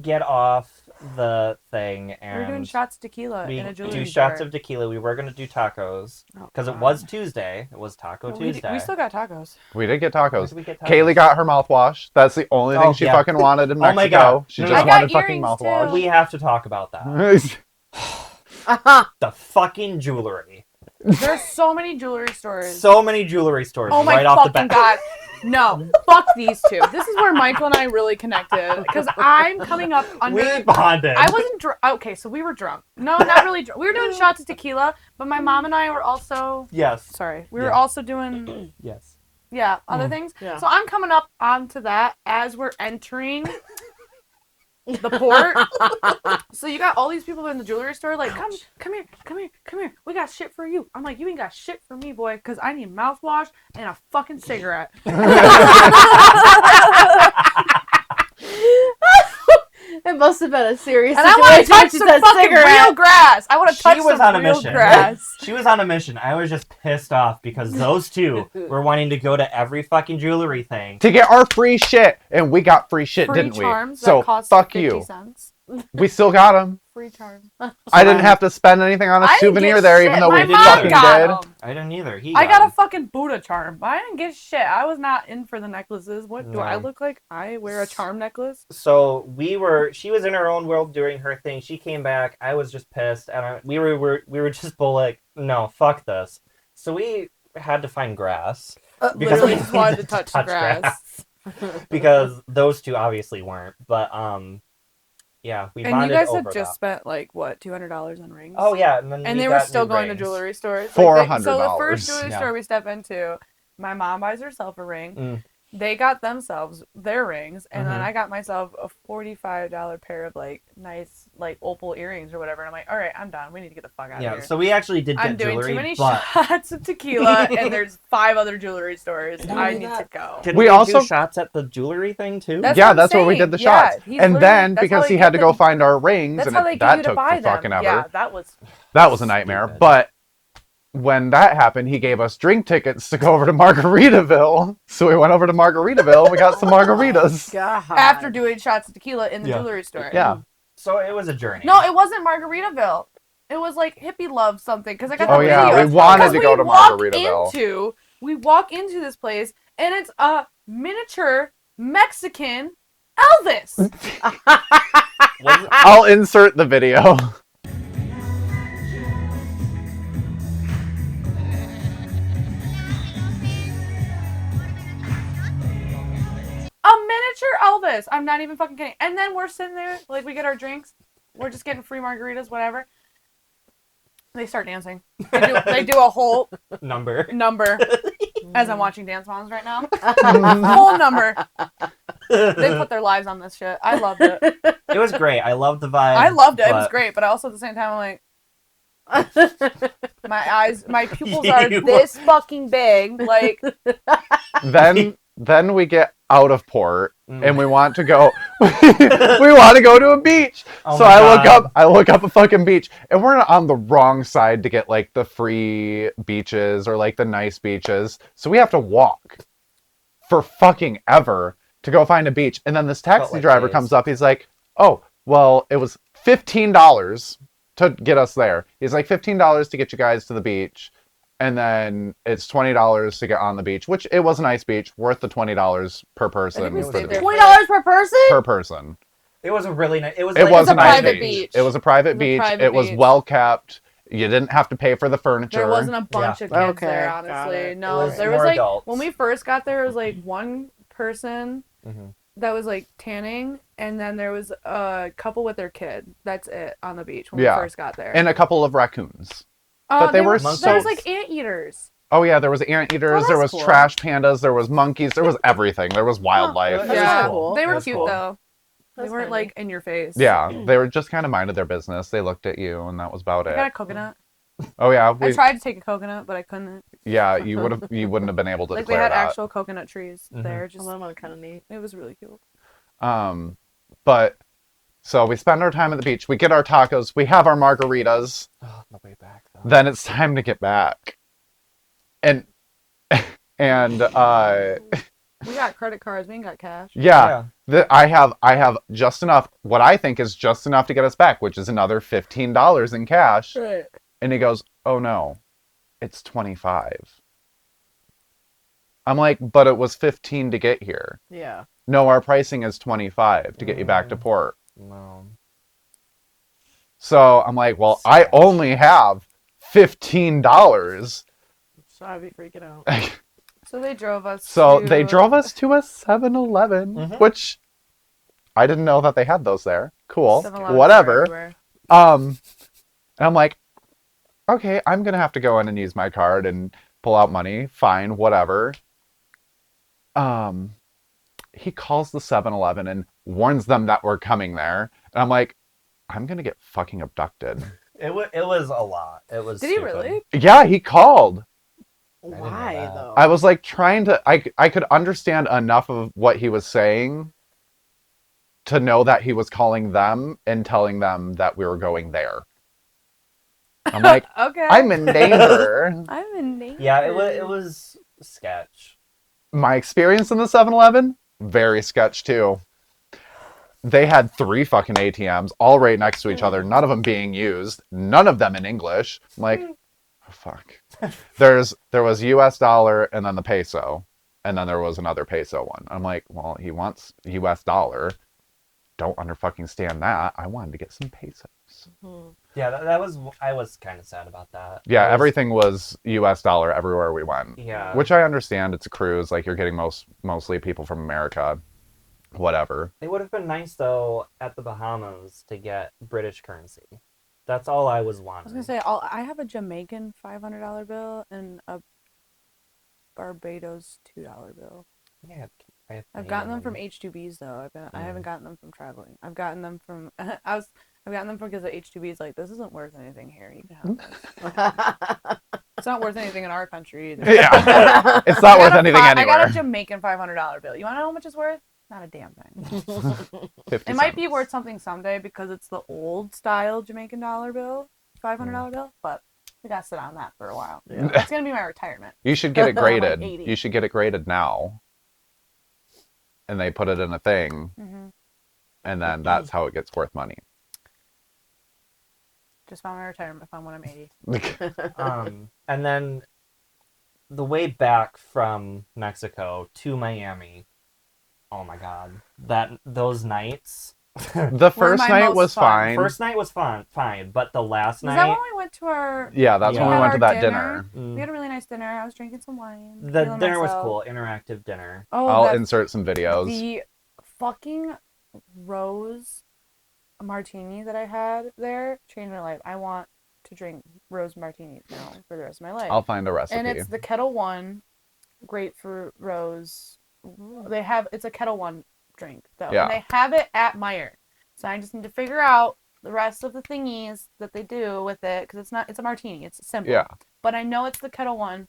get off the thing and We're doing shots of tequila we in a jewelry do store. shots of tequila. We were gonna do tacos Oh, because it God. was Tuesday. It was Taco Well, we Tuesday. still got tacos. We did get Where tacos. did we get tacos? Kaylee got her mouthwash. That's the only thing Oh, she yeah. fucking wanted in Oh my Mexico. God. She No, just I got wanted fucking earrings, mouthwash. too. We have to talk about that. The fucking jewelry. There's so many jewelry stores. So many jewelry stores Oh my right off the fucking bat. god. No, fuck these two. This is where Michael and I really connected. Because I'm coming up under. We bonded. I wasn't drunk. Okay, so we were drunk. No, not really drunk. We were doing shots of tequila, but my mom and I were also. Yes. Sorry. We were Yeah. also doing. Yes. Yeah, other things. Yeah. So I'm coming up onto that as we're entering the port. So you got all these people in the jewelry store like, come here. We got shit for you. I'm like, you ain't got shit for me, boy, because I need mouthwash and a fucking cigarette. It must have been a serious And I want to situation when touch she some said fucking real cigarette. grass. I want to She touch was some on a real mission. grass. She was on a mission. I was just pissed off because those two were wanting to go to every fucking jewelry thing. To get our free shit, and we got free shit, Free didn't charms we? So that cost fuck 50 you. cents. We still got them. Free charm. I didn't have to spend anything on a I didn't souvenir get there, shit. even though My we mom fucking got did. 'em. I didn't either. I got a fucking Buddha charm. I didn't get shit. I was not in for the necklaces. What do I No. look like? I wear a charm necklace. So she was in her own world doing her thing. She came back. I was just pissed, and we were just both like, no, fuck this. So we had to find grass because Literally we just wanted to needed touch the grass. because those two obviously weren't. But yeah, we And you bonded guys over had just that. spent like what, $200 on rings? Oh yeah, and then And we they were got still new going to rings. jewelry stores. $400. So the first jewelry Yeah. store we step into, my mom buys herself a ring. Mm. They got themselves their rings, and then Mhm. I got myself a $45 pair of like nice like opal earrings or whatever. And I'm like, all right, I'm done. We need to get the fuck out of Yeah, here. so we actually did get I'm doing jewelry, too many but shots of tequila, and there's 5 other jewelry stores. Don't I do need that. to go. Can We we also- do shots at the jewelry thing too? That's Yeah, what I'm that's where we saying. did the Yeah, shots. he's And literally- then, that's because how he they had to get go the- find our rings, That's and how they get that you to took buy the them. fucking ever. Yeah, that was. That was a nightmare. Stupid. But when that happened, he gave us drink tickets to go over to Margaritaville. So we went over to Margaritaville and we got some margaritas. God. After doing shots of tequila in the Yeah. jewelry store. Yeah. So it was a journey. No, it wasn't Margaritaville. It was like Hippie Love something because I got Oh the yeah, video. we wanted Because to go to Margaritaville. We walk into this place and it's a miniature Mexican Elvis. Was it- I'll insert the video. A miniature Elvis. I'm not even fucking kidding. And then we're sitting there, like we get our drinks. We're just getting free margaritas, whatever. They start dancing. They do a whole number. number as I'm watching Dance Moms right now. Whole number. They put their lives on this shit. I loved it. It was great. I loved the vibe. I loved it. It was but- great, but also at the same time, I'm like, my pupils are You- this fucking big. Like, Then we get out of port Mm. and we want to go we want to go to a beach. Oh So my I God. look up a fucking beach, and we're on the wrong side to get like the free beaches or like the nice beaches. So we have to walk for fucking ever to go find a beach. And then this taxi like driver days. comes up, he's like, "Oh, well, it was $15 to get us there." He's like, $15 to get you guys to the beach. And then it's $20 to get on the beach, which it was a nice beach, worth the $20 per person. we for stayed the there beach. $20 per person? Per person. It was a really nice. It was. It like was a a nice private beach. beach. It was a private It was a beach. private It was beach. well kept. You didn't have to pay for the furniture. there wasn't a bunch of kids Okay, there, got honestly. it. No, It was there was more like, adults. when we first got there, it was like one person Mhm. that was like tanning, and then there was a couple with their kid. That's it on the beach when Yeah. we first got there. And a couple of raccoons. but they were There so- was like anteaters. Oh yeah, there was anteaters, Oh, there that's was cool. trash pandas, there was monkeys, there was everything. There was wildlife. That's Yeah, cool. they were That's cute cool. though. They That's weren't handy. like in your face. Yeah, they were just kind of minded their business. They looked at you, and that was about I got a it. coconut. Oh yeah, I tried to take a coconut, but I couldn't. Yeah, you wouldn't have been able to Like they declare had that. actual coconut trees Mhm. there. Oh, Just that one kind of neat. it was really cute. But so we spend our time at the beach. We get our tacos. We have our margaritas. Oh, the way back though. Then it's time to get back. And and We got credit cards. We ain't got cash. yeah, I have just enough. What I think is just enough to get us back, which is another $15 in cash. Right. And he goes, "Oh no, it's 25." I'm like, "But it was 15 to get here." Yeah. No, our pricing is 25 to get you back to port. No. So I'm like, well, I only have $15. So I'd be freaking out. So they drove us. So to... they drove us to a 7-Eleven, Mhm. which I didn't know that they had those there. Cool. 7-Elevens are Whatever. everywhere. And I'm like, okay, I'm gonna have to go in and use my card and pull out money. Fine, whatever. He calls the 7-Eleven and warns them that we're coming there. And I'm like, I'm gonna get fucking abducted. It was a lot. It was. Did he stupid. really? Yeah, he called. didn't know Why that. though? I was like trying to I could understand enough of what he was saying to know that he was calling them and telling them that we were going there. I'm like, Okay. I'm in danger. I'm in danger. Yeah, it was sketch. My experience in the 7-Eleven, very sketch too. They had 3 fucking ATMs all right next to each other, none of them being used, none of them in English. I'm like, oh, fuck. There was US dollar and then the peso, and then there was another peso one. I'm like, well, he wants US dollar. Don't under fucking stand that. I wanted to get some pesos. Mhm. Yeah, that was. I was kind of sad about that. Yeah, I was- everything was US dollar everywhere we went. Yeah. Which I understand. It's a cruise. Like, you're getting mostly people from America. Whatever. It would have been nice though at the Bahamas to get British currency. That's all I was I wanting. was gonna say, I have a Jamaican $500 bill and a Barbados $2 bill. Yeah, I have I've gotten them Canadian. from H2Bs though. I Mm. haven't gotten them from traveling. I've gotten them from I've gotten them from because the H2Bs like this isn't worth anything here. You can have this. It's not worth anything in our country either. Yeah. It's not worth anything I got anywhere. a Jamaican $500 bill. You want to know how much it's worth? Not a damn thing. 50 It might be cents. worth something someday because it's the old style Jamaican dollar bill, $500 bill. But we got to sit on that for a while. Yeah. It's gonna be my retirement. You should get it I'm graded. 80. You should get it graded now. And they put it in a thing, Hmm. and then that's how it gets worth money. Just found my retirement fund when I'm 80. And then the way back from Mexico to Miami. Oh my god, those nights. The first my night most was fun. fine. First night was fine, but the last Was that night. when we went to our? Yeah, that's Yeah. when we had went to our that dinner. We had a really nice dinner. I was drinking some wine. The feeling dinner was myself. cool, interactive dinner. Oh, I'll that- insert some videos. the fucking rose martini that I had there changed my life. I want to drink rose martinis now for the rest of my life. I'll find a recipe. And it's the Kettle One grapefruit rose. They have it's a Kettle One drink though. Yeah. And they have it at Meyer. So I just need to figure out the rest of the thingies that they do with it because it's a martini. It's simple. Yeah. But I know it's the Kettle One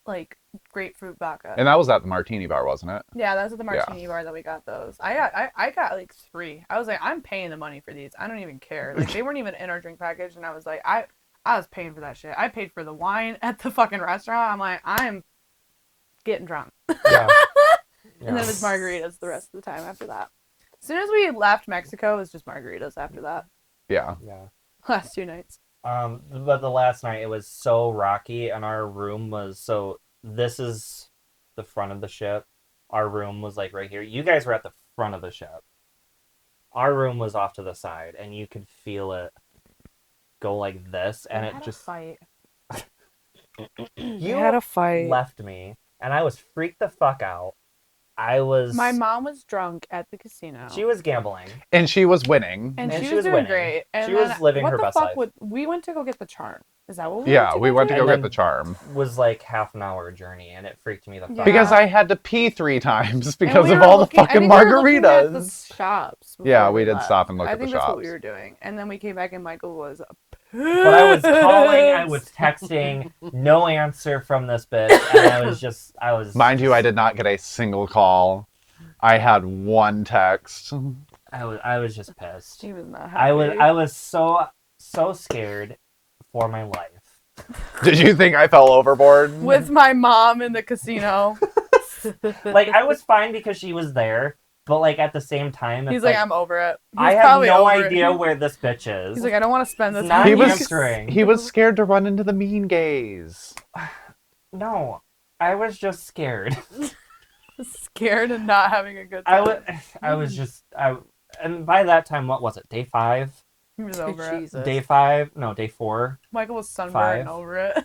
like grapefruit vodka. And that was at the Martini Bar, wasn't it? Yeah, that was at the martini bar that we got those. I got like 3. I was like, I'm paying the money for these. I don't even care. Like they weren't even in our drink package, and I was like, I was paying for that shit. I paid for the wine at the fucking restaurant. I'm like, I'm getting drunk. Yeah. And then it was margaritas the rest of the time after that. As soon as we left Mexico, it was just margaritas after that. Yeah. Yeah. Last 2 nights. But the last night it was so rocky, and our room was so. This is the front of the ship. Our room was like right here. You guys were at the front of the ship. Our room was off to the side, and you could feel it go like this, and We it had just a fight. you had a fight. left me, and I was freaked the fuck out. I was. My mom was drunk at the casino. She was gambling. And she was winning. And And she she was was doing winning. great. And She then was living what her the best fuck life. would we went to go get the charm. Is that what we Yeah, we went to go And get then- the charm. Was like half an hour journey, and it freaked me the fuck Yeah. Because out. I had to pee 3 times And because we of were all the looking- I fucking think we were looking at the margaritas. shops. Yeah, before we did left. stop and look I at the think that's what we shops. were doing, and then we came back and Michael was. But I was calling, I was texting, no answer from this bitch, and I was. Mind you, I did not get a single call. I had 1 text. I was just pissed. He was not happy. I was so scared for my life. Did you think I fell overboard? with my mom in the casino. Like I was fine because she was there, but like at the same time, it's He's like, I'm over it. He's I have probably no over it. idea where this bitch is. He's like, I don't want to spend this. It's not He money. was- answering. He was scared to run into the mean gays. No, I was just scared. scared and not having a good I time. was just and by that time, what was it? Day 5? He was over it. Jesus. Day 5? No, day 4. Michael was sunburned 5. over it.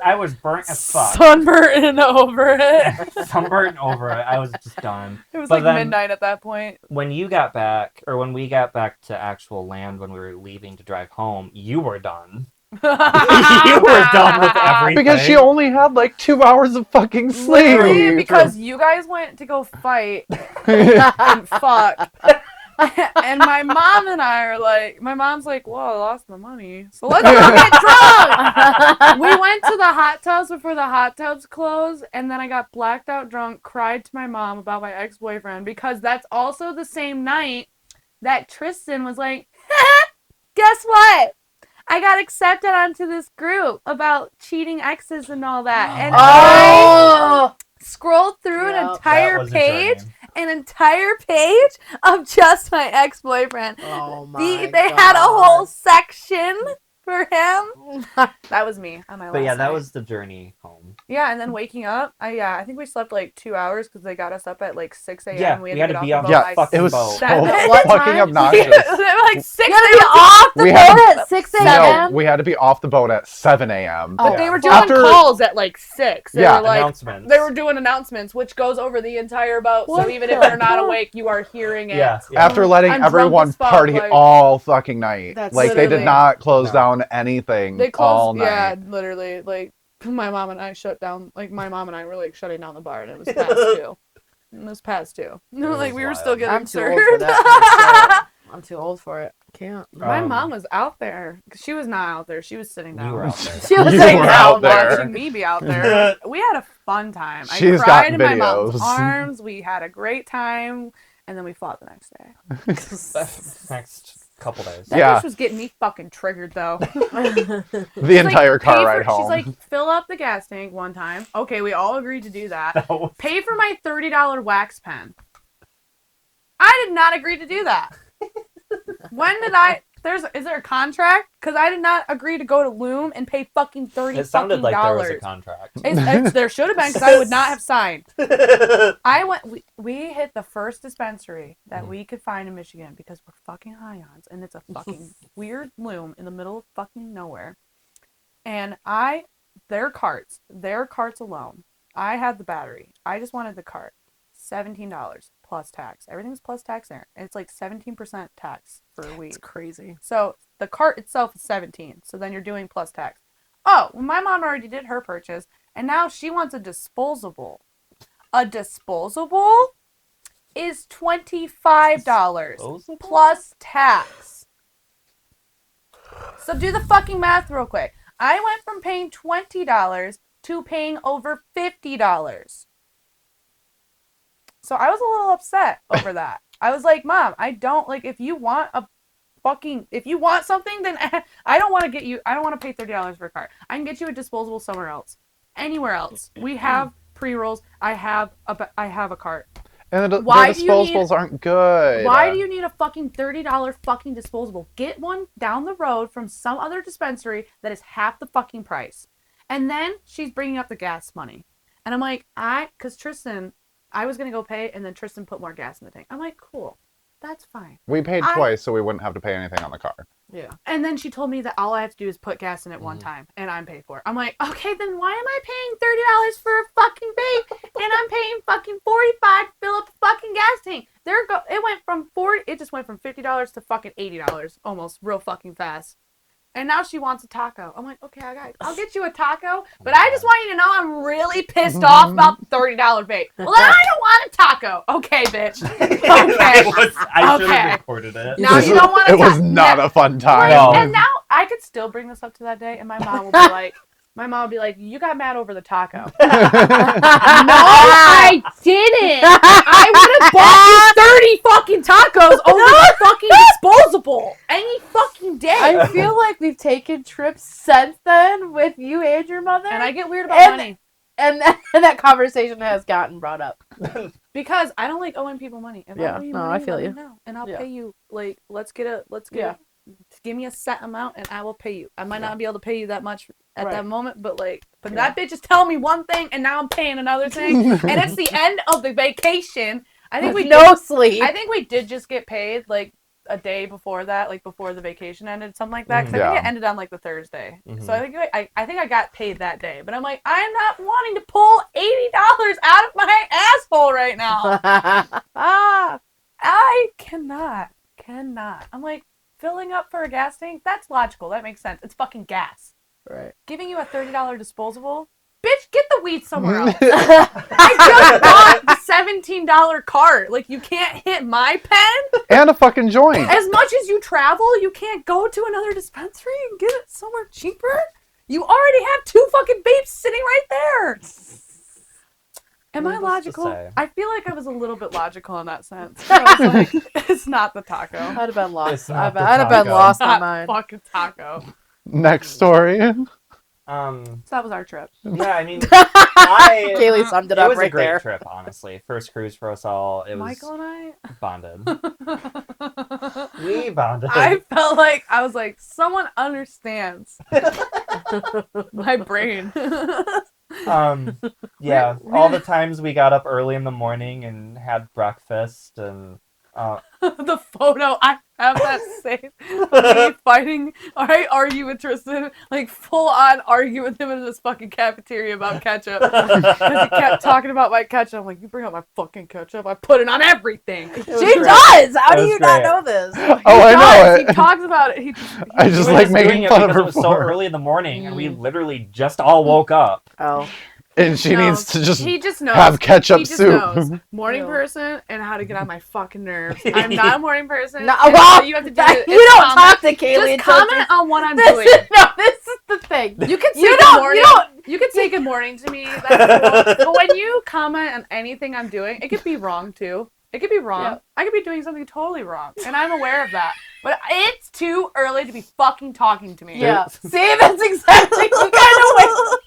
I was burnt as fuck. Sunburned and over it. Sunburnt over it. I was just done. It was But like then- midnight at that point. When you got back, or when we got back to actual land, when we were leaving to drive home, you were done. You were done with everything. Because she only had like 2 hours of fucking Literally, sleep. because you guys went to go fight and fuck. And my mom and I are like, my mom's like, well, I lost my money. So let's go get drunk. We went to the hot tubs before the hot tubs closed. And then I got blacked out drunk, cried to my mom about my ex-boyfriend. Because that's also the same night that Tristan was like, guess what? I got accepted onto this group about cheating exes and all that. And I Oh, scrolled through Yep. an That entire was a page, journey. an entire page of just my ex-boyfriend. oh my They had a whole section for him. God. That was me on my But yeah, last that night. was the journey home. Yeah, and then waking up, I think we slept like 2 hours because they got us up at like 6 a.m. Yeah, we we had had to to get off be the off boat Yeah, the by fucking it was boat. so Seven. What fucking time? obnoxious. They were like 6 You gotta be a.m. off the We boat had- at 6 No, a.m. we had to be off the boat at 7 a.m. But Oh, they were doing After- calls at like 6. They Yeah, were like, announcements. they were doing announcements, which goes over the entire boat. What So even the if you're not fuck? awake, you are hearing it. Yeah, yeah. After letting I'm drunk everyone as fuck, party like- all fucking night. That's Like, they did literally- not close No. down anything They all closed, night. yeah, literally. Like, my mom and I shut down, like, my mom and I were, like, shutting down the bar, and it was past 2. It was past 2. was Like, we were wild. still getting I'm too old served. for that. I'm too old for it. Can't. My Um, mom was out there. She was not out there. She was sitting down. You were out there. She was You like, were no, out there. Watching me be out there. We had a fun time. I She's cried got in my mom's videos. arms. We had a great time, and then we fought the next day. Next couple days. That Yeah. bitch was getting me fucking triggered, though. The She's entire like, car "Pay ride for-" home. She's like, fill up the gas tank one time. Okay, we all agreed to do that. No. Pay for my $30 wax pen. I did not agree to do that. When did I? Is there a contract? Because I did not agree to go to Loom and pay fucking $30 It sounded like there was a dollars. contract. There should have been because I would not have signed. I went. We hit the first dispensary that we could find in Michigan because we're fucking ions, and it's a fucking weird Loom in the middle of fucking nowhere. And their carts alone. I had the battery. I just wanted the cart. $17 plus tax. Everything's plus tax there. And it's like 17% tax for a week. It's crazy. So the cart itself is 17. So then you're doing plus tax. Oh, well, my mom already did her purchase, and now she wants a disposable. A disposable is $25 Disposable? plus tax. So do the fucking math real quick. I went from paying $20 to paying over $50. So I was a little upset over that. I was like, Mom, I don't, like, if you want something, then I don't want to pay $30 for a cart. I can get you a disposable somewhere else. Anywhere else. We have pre-rolls. I have a cart. and the Why do you need- disposables aren't good. Why do you need a fucking $30 fucking disposable? Get one down the road from some other dispensary that is half the fucking price. And then she's bringing up the gas money. And I'm like, because Tristan, I was going to go pay, and then Tristan put more gas in the tank. I'm like, cool. That's fine. We paid I- twice, so we wouldn't have to pay anything on the car. Yeah. And then she told me that all I have to do is put gas in it one time, and I'm paid for it. I'm like, okay, then why am I paying $30 for a fucking vape, and I'm paying fucking $45 to fill up a fucking gas tank? It went from $40, it just went from $50 to fucking $80 almost real fucking fast. And now she wants a taco. I'm like, okay, I'll get you a taco, but I just want you to know I'm really pissed off about the $30 vape. Well, then I don't want a taco. Okay, bitch. I should Okay. have recorded it. Now you don't want to It was not a fun time. No. And now I could still bring this up to that day, and my mom will be like, you got mad over the taco. No, I didn't. I would have bought you 30 fucking tacos over the fucking disposable any fucking day. I feel like we've taken trips since then with you and your mother. And I get weird about And- money and that conversation has gotten brought up. because I don't like owing people money. If Yeah, I owe you no, money, I feel let you. me know, and I'll Yeah. pay you. Like, give me a set amount, and I will pay you. I might not be able to pay you that much at Right. that moment, but that bitch is telling me one thing, and now I'm paying another thing, and it's the end of the vacation. I think With we no sleep. I think we did just get paid like a day before that, like before the vacation ended, something like that. Because I think Yeah. it ended on like the Thursday. Mhm. So I think I think I got paid that day. But I'm like, I'm not wanting to pull $80 out of my asshole right now. I cannot. I'm like, filling up for a gas tank. That's logical. That makes sense. It's fucking gas. right. Giving you a $30 disposable. Bitch, get the weed somewhere else. I just bought the $17 cart. Like, you can't hit my pen. And a fucking joint. As much as you travel, you can't go to another dispensary and get it somewhere cheaper. You already have 2 fucking vapes sitting right there. Am I Needless to logical? say. I feel like I was a little bit logical in that sense. I was like, it's not the taco. I'd have been lost. It's not the I'd have been taco. lost my Not mind. fucking taco. Next story. So that was our trip. Yeah, I mean, Kaylee summed it it up was right a great there. trip, honestly. First cruise for us all. It was Michael and I. bonded. We bonded. I felt like I was like, someone understands my brain. Yeah, all the times we got up early in the morning and had breakfast and The photo, I have that saved. Me fighting. I argue with Tristan, like full on argue with him in this fucking cafeteria about ketchup. Because he kept talking about my ketchup. I'm like, you bring up my fucking ketchup, I put it on everything. She was great. does. How It do was you not great. know this? Oh, I know He it. talks about it. I just we were like just making doing it fun of because her it was so for it. early in the morning and we literally just all woke up. Oh, And she No, needs to just he just knows. have ketchup He just soup. knows. Morning Ew. person and how to get on my fucking nerves. I'm not a morning person. no, and well, all you have to do is you don't comment. talk to Kaylee. Just until comment on what I'm this doing. this is the thing. You can say You good don't- morning. you don't- You can say good morning to me. That's cool. But when you comment on anything I'm doing, it could be wrong too. It could be wrong. Yeah. I could be doing something totally wrong, and I'm aware of that. But it's too early to be fucking talking to me. Yeah. See, that's exactly. You kind of wait.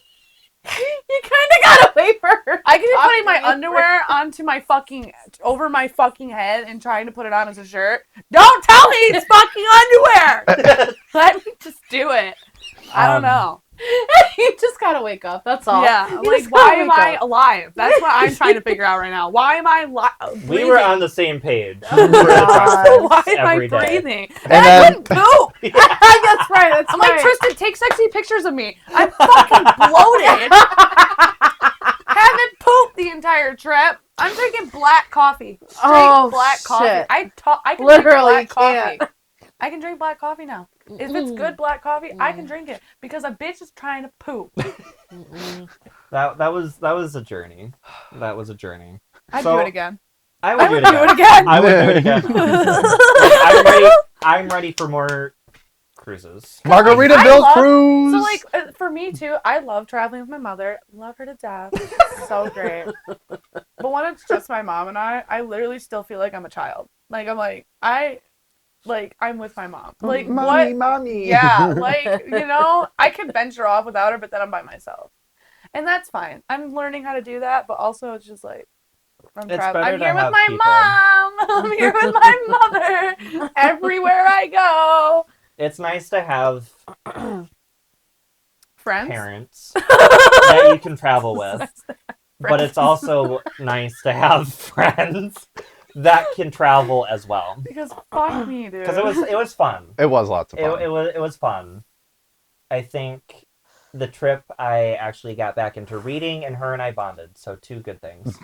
You kind of gotta wait for her. I could be putting my Talking to you underwear onto my fucking over my fucking head and trying to put it on as a shirt. Don't tell me it's fucking underwear. Let me just do it. I don't know. You just gotta wake up. That's all. Yeah, I'm You like, just gotta why am wake I up. alive? That's what I'm trying to figure out right now. Why am I We were on the same page. Oh, We were at God. Why breakfast am I every day. breathing? And I then- couldn't poop. That's right. That's I'm right. like, Tristan, take sexy pictures of me. I'm fucking bloated. Haven't pooped the entire trip. I'm drinking black coffee. Straight Oh, black coffee. shit. I can Literally drink black can't. coffee. I can drink black coffee now. If it's good black coffee, I can drink it because a bitch is trying to poop. That was a journey. That was a journey. I'd So- do it again. I would I do would it do again. it again. I would do it again. I'm ready for more cruises. Margaritaville love- cruise. So like for me too, I love traveling with my mother. Love her to death. So great. But when it's just my mom and I literally still feel like I'm a child. Like I'm with my mom. Like what? mommy. Yeah, like I can venture off without her, but then I'm by myself, and that's fine. I'm learning how to do that, but also it's just like I'm It's traveling. better I'm to here with have my people. mom. I'm here with my mother. Everywhere I go. It's nice to have Friends. parents that you can travel with, but it's also nice to have friends that can travel as well. Because fuck me, dude. Because it was fun. It was lots of It fun. was fun. I think the trip I actually got back into reading, and her and I bonded. So 2 good things.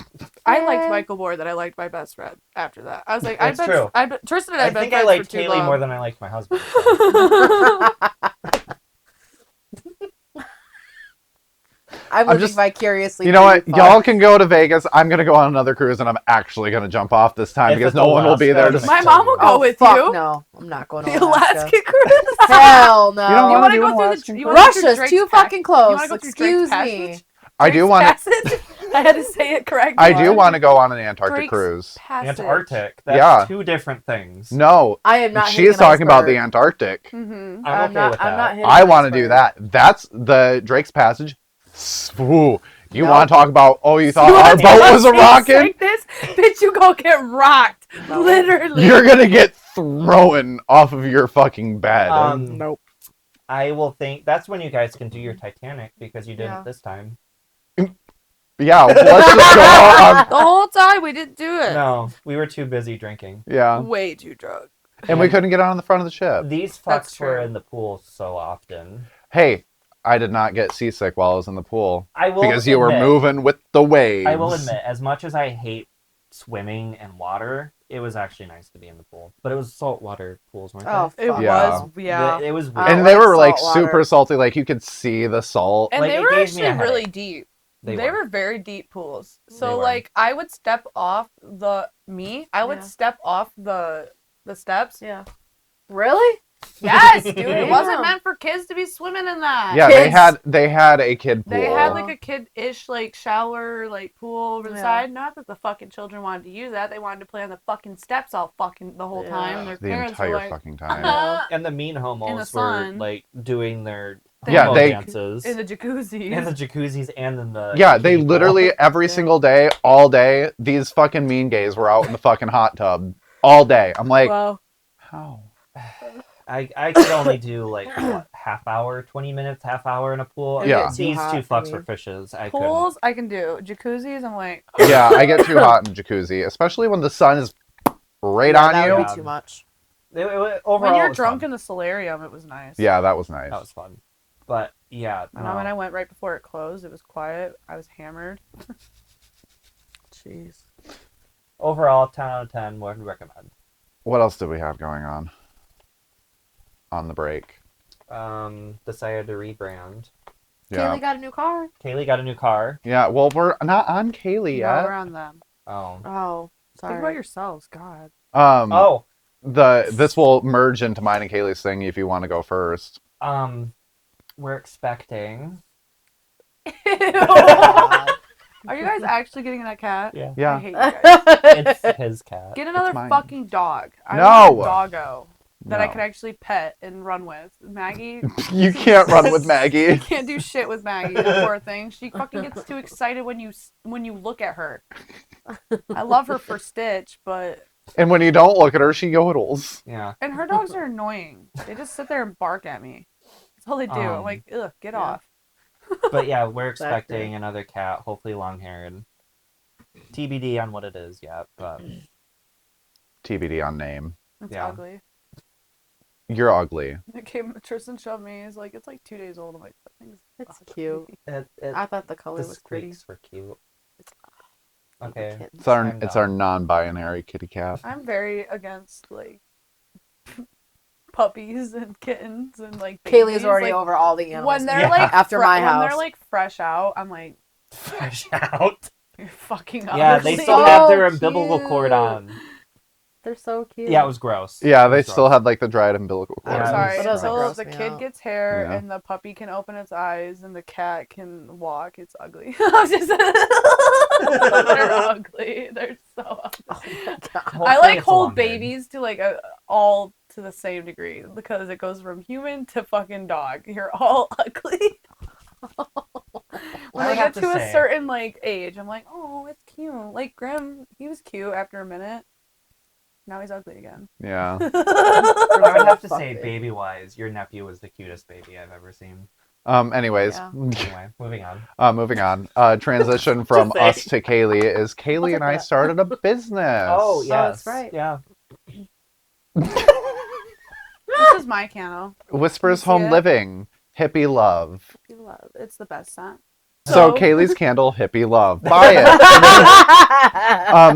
I liked Michael more than I liked my best friend after that. I was like, That's true. Tristan and I I have been think I friends liked for too Kaylee long. more than I liked my husband. I'm I'm living just- vicariously. You know through what? Y'all can go to Vegas. I'm gonna go on another cruise, and I'm actually gonna jump off this time If because it's no one will be there to. Alaska, My mom will go Oh, with fuck you. no. I'm not going to The Alaska. Alaska cruise. Hell no. You don't You wanna want to do go an through Alaskan the? You cruise? wanna go through Russia's Drake's too Pass- fucking close. You want to go through Excuse Drake's me. Passage? I do Drake's want to. Passage? I had to say it correctly. I do want to go on an Antarctic Drake's cruise. Passage. Antarctic. That's Yeah. two different things. No, I am not. she's talking about the Antarctic. Mm-hmm. I'm okay not. with I'm that. not hitting I an want to do iceberg. that. That's the Drake's Passage. Ooh, you Nope. want to talk about? Oh, you thought You our wanna boat do was a things rocket? like this? Bitch, you go get rocked. No. Literally. You're gonna get thrown off of your fucking bed. Nope. I will think that's when you guys can do your Titanic because you didn't Yeah. this time. Yeah, let's just go on. The whole time we didn't do it. No, we were too busy drinking. Yeah, Way too drunk. and we couldn't get on the front of the ship. These That's fucks were true. in the pool so often. Hey, I did not get seasick while I was in the pool I will because you were admit- moving with the waves. I will admit, as much as I hate swimming and water, it was actually nice to be in the pool. But it was saltwater pools, weren't Oh, they? It fuck. Yeah. was, yeah. It was weird. I And don't they like were like salt water. super salty. Like you could see the salt. And Like, they it were gave me actually a really headache. deep. They They were. were very deep pools. They So were. like I would step off I would Yeah. step off the steps. Yeah. Really? Yes, dude. It Damn. wasn't meant for kids to be swimming in that. Yeah, Kids. they had a kid pool. They had like a kid-ish like shower like pool over the Yeah. side. Not that the fucking children wanted to use that. They wanted to play on the fucking steps all fucking the whole Yeah. time. Their the parents entire were like fucking time. Uh, And the mean In the homos were sun. like doing their Yeah, homo they- dances in the jacuzzi. in the jacuzzis and in the Yeah, they bikini pool. literally every Yeah. single day, all day, these fucking mean gays were out in the fucking hot tub all day. I'm like, Wow. how? I could only do like what, half hour, 20 minutes, half hour in a pool. Yeah. It's too These hot two for fucks me. were fishes. I couldn't. Pools I can do. Jacuzzis I'm like Yeah, I get too hot in jacuzzi, especially when the sun is right Yeah, on that you. would be too much. Overall, when it you're was drunk fun. in the solarium it was nice. Yeah, that was nice. That was fun. But yeah, And no. when I went right before it closed, it was quiet. I was hammered. Jeez. Overall, 10 out of 10 would recommend. What else did we have going on the break? Decided to rebrand. Yeah, Kaylee got a new car. Kaylee got a new car. yeah. Well, we're not on Kaylee No, yet. we're on them. Oh. Oh, sorry. Think about yourselves, God. Oh. This will merge into mine and Kaylee's thing if you want to go first. We're expecting. God. Are you guys actually getting that cat? Yeah. I Yeah. hate you guys. It's his cat. Get another mine. fucking dog. I No. want a doggo that I No. could actually pet and run with. Maggie, You can't run with Maggie. I can't do shit with Maggie. The poor thing. She fucking gets too excited when you look at her. I love her for Stitch, but And when you don't look at her, she yodels. Yeah. and her dogs are annoying. They just sit there and bark at me. That's all they do. I'm like, ugh, get Yeah. off. But yeah, we're Exactly. expecting another cat, hopefully long haired. TBD on what it is yet, but TBD on name. It's Yeah. ugly. You're ugly. It came. Tristan showed me. He's like, it's like 2 days old. I'm like, that thing's It's ugly. cute. it I thought the color the was pretty. squeaks were cute. The Okay. kittens. It's our non-binary kitty cat. I'm very against like puppies and kittens and like Kaylee's babies. already like, over all the animals. when they're Yeah. like After my when house. they're like fresh out. I'm like, Fresh out. you're fucking Yeah, ugly. they still so have their umbilical cute. cord on. They're so cute. Yeah, it was gross. Yeah, It they was still gross. had like the dried umbilical I'm cord. Yeah, sorry. it doesn't Until gross the me kid out. gets hair Yeah. and the puppy can open its eyes and the cat can walk, it's ugly. I'm just- they're ugly. They're so ugly. Oh my God. I Hopefully like it's a hold long haired. babies to like all to the same degree because it goes from human to fucking dog. You're all ugly. When I I have get to to a say- certain like age, I'm like, oh, it's cute. Like Grim, he was cute after a minute. Now he's ugly again. Yeah. I would have to Fuck say, it. baby wise, your nephew was the cutest baby I've ever seen. Anyways, Yeah. Anyway, moving on. moving on. Transition from Just us to Kaylee is Kaylee take and I that. started a business. Oh, yes. that's right. Yeah. This is my candle. Whispers See Home it? Living, Hippie Love. You love. It's the best scent. So Kaylee's candle, Hippie Love. Buy it.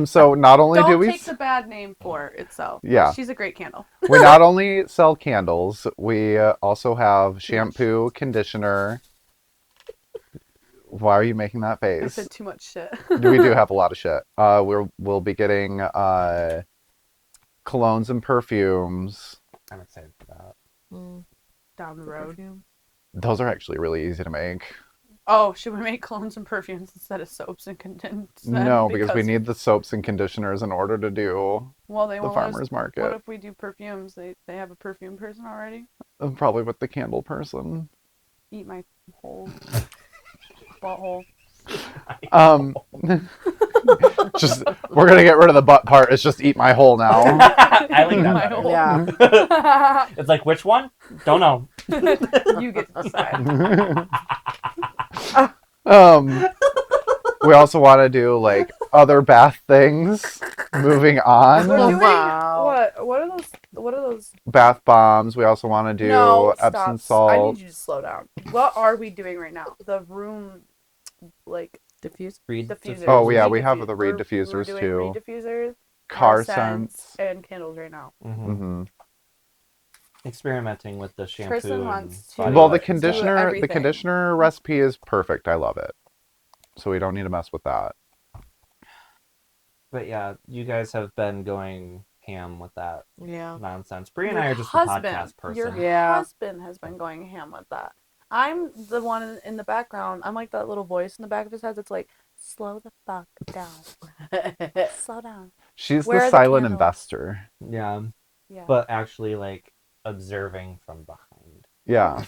So not only Don't do we take the bad name for itself. Yeah. She's a great candle. we not only sell candles, we also have shampoo, conditioner. Why are you making that I face? said too much shit. We do have a lot of shit. We'll be getting colognes and perfumes. I'm excited for that. Mm. Down the road. Those are actually really easy to make. Oh, should we make colognes and perfumes instead of soaps and condensed? No, because we need the soaps and conditioners in order to do Well, they the won't let us- farmer's What market. if we do perfumes? They have a perfume person already. Probably with the candle person. Eat my whole butthole. Just we're gonna get rid of the butt part. It's just eat my hole now. I like that My better. whole- Yeah. It's like, which one? Don't know. You get to decide. We also want to do like other bath things. Moving We're on, doing Wow. what? What are those? What are those? bath bombs. We also want to do No, Epsom stop. I salt. need you to slow down. What are we doing right now? The room, like Diffuse. Read diffusers. Oh, yeah, Reed we have diffu- the reed we're diffusers, doing too. Reed diffusers, Car scents. and candles right now. Hmm. Experimenting with the shampoo. Tristan and wants to- body Well, the wash and stuff. conditioner, the everything. conditioner recipe is perfect. I love it. So we don't need to mess with that. But yeah, you guys have been going ham with that Yeah. nonsense. Bree and Your I are just husband, the podcast person. Your Yeah. husband has been going ham with that. I'm the one in the background. I'm like that little voice in the back of his head that's like, slow the fuck down. Slow down. She's Where the are the silent candles? investor. Yeah, Yeah. but actually like observing from behind. Yeah.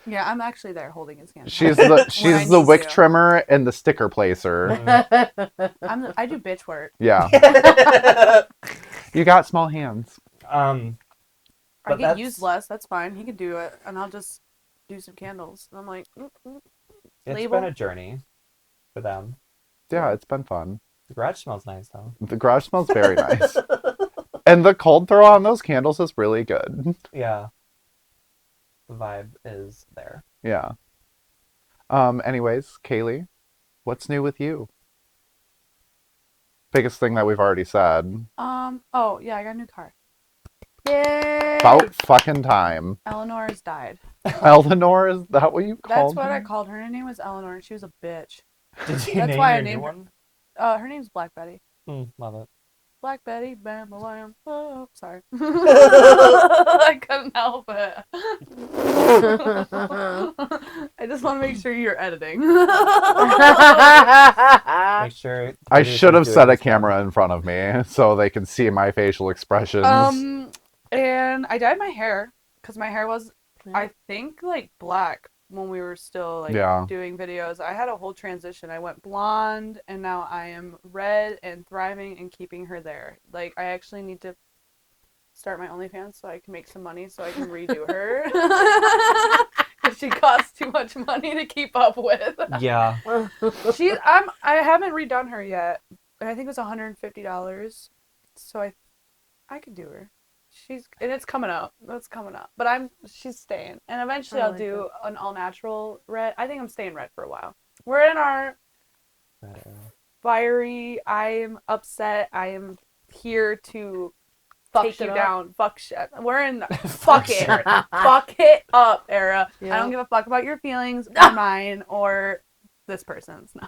Yeah, I'm actually there holding his hand. She's Where I the need wick to. trimmer and the sticker placer. I do bitch work. Yeah. You got small hands. I But get that's- used less. That's fine. He can do it, and I'll just do some candles. And I'm like, It's Label? been a journey for them. Yeah, it's been fun. The garage smells nice though. The garage smells very nice. And the cold throw on those candles is really good. Yeah. The vibe is there. Yeah. Anyways, Kaylee, what's new with you? Biggest thing that we've already said. oh yeah, I got a new car. Yay! About fucking time. Eleanor has died. Eleanor, is that what you That's called what her? I called her. Her name was Eleanor, and she was a bitch. Did you That's name why I your new named her. one? Her name's Black Betty. Love it. Black Betty, bam, bam. Oh, sorry. I couldn't help it. I just want to make sure you're editing. Make sure. I should have producers do set it a as well. camera in front of me so they can see my facial expressions. And I dyed my hair because my hair was, I think, like black when we were still like Yeah. doing videos. I had a whole transition. I went blonde, and now I am red and thriving and keeping her there. Like I actually need to start my OnlyFans so I can make some money so I can redo her. Because she costs too much money to keep up with. Yeah. I haven't redone her yet. I think it was $150. So I could do her. And it's coming up. That's coming up. But she's staying. And eventually I I'll like do an all natural red. I think I'm staying red for a while. We're in our fiery, I'm upset, I am here to Fuck take shit you up. down. Fuck shit. We're in the fuck it. Fuck it up era. Yeah. I don't give a fuck about your feelings or mine or this person's. No.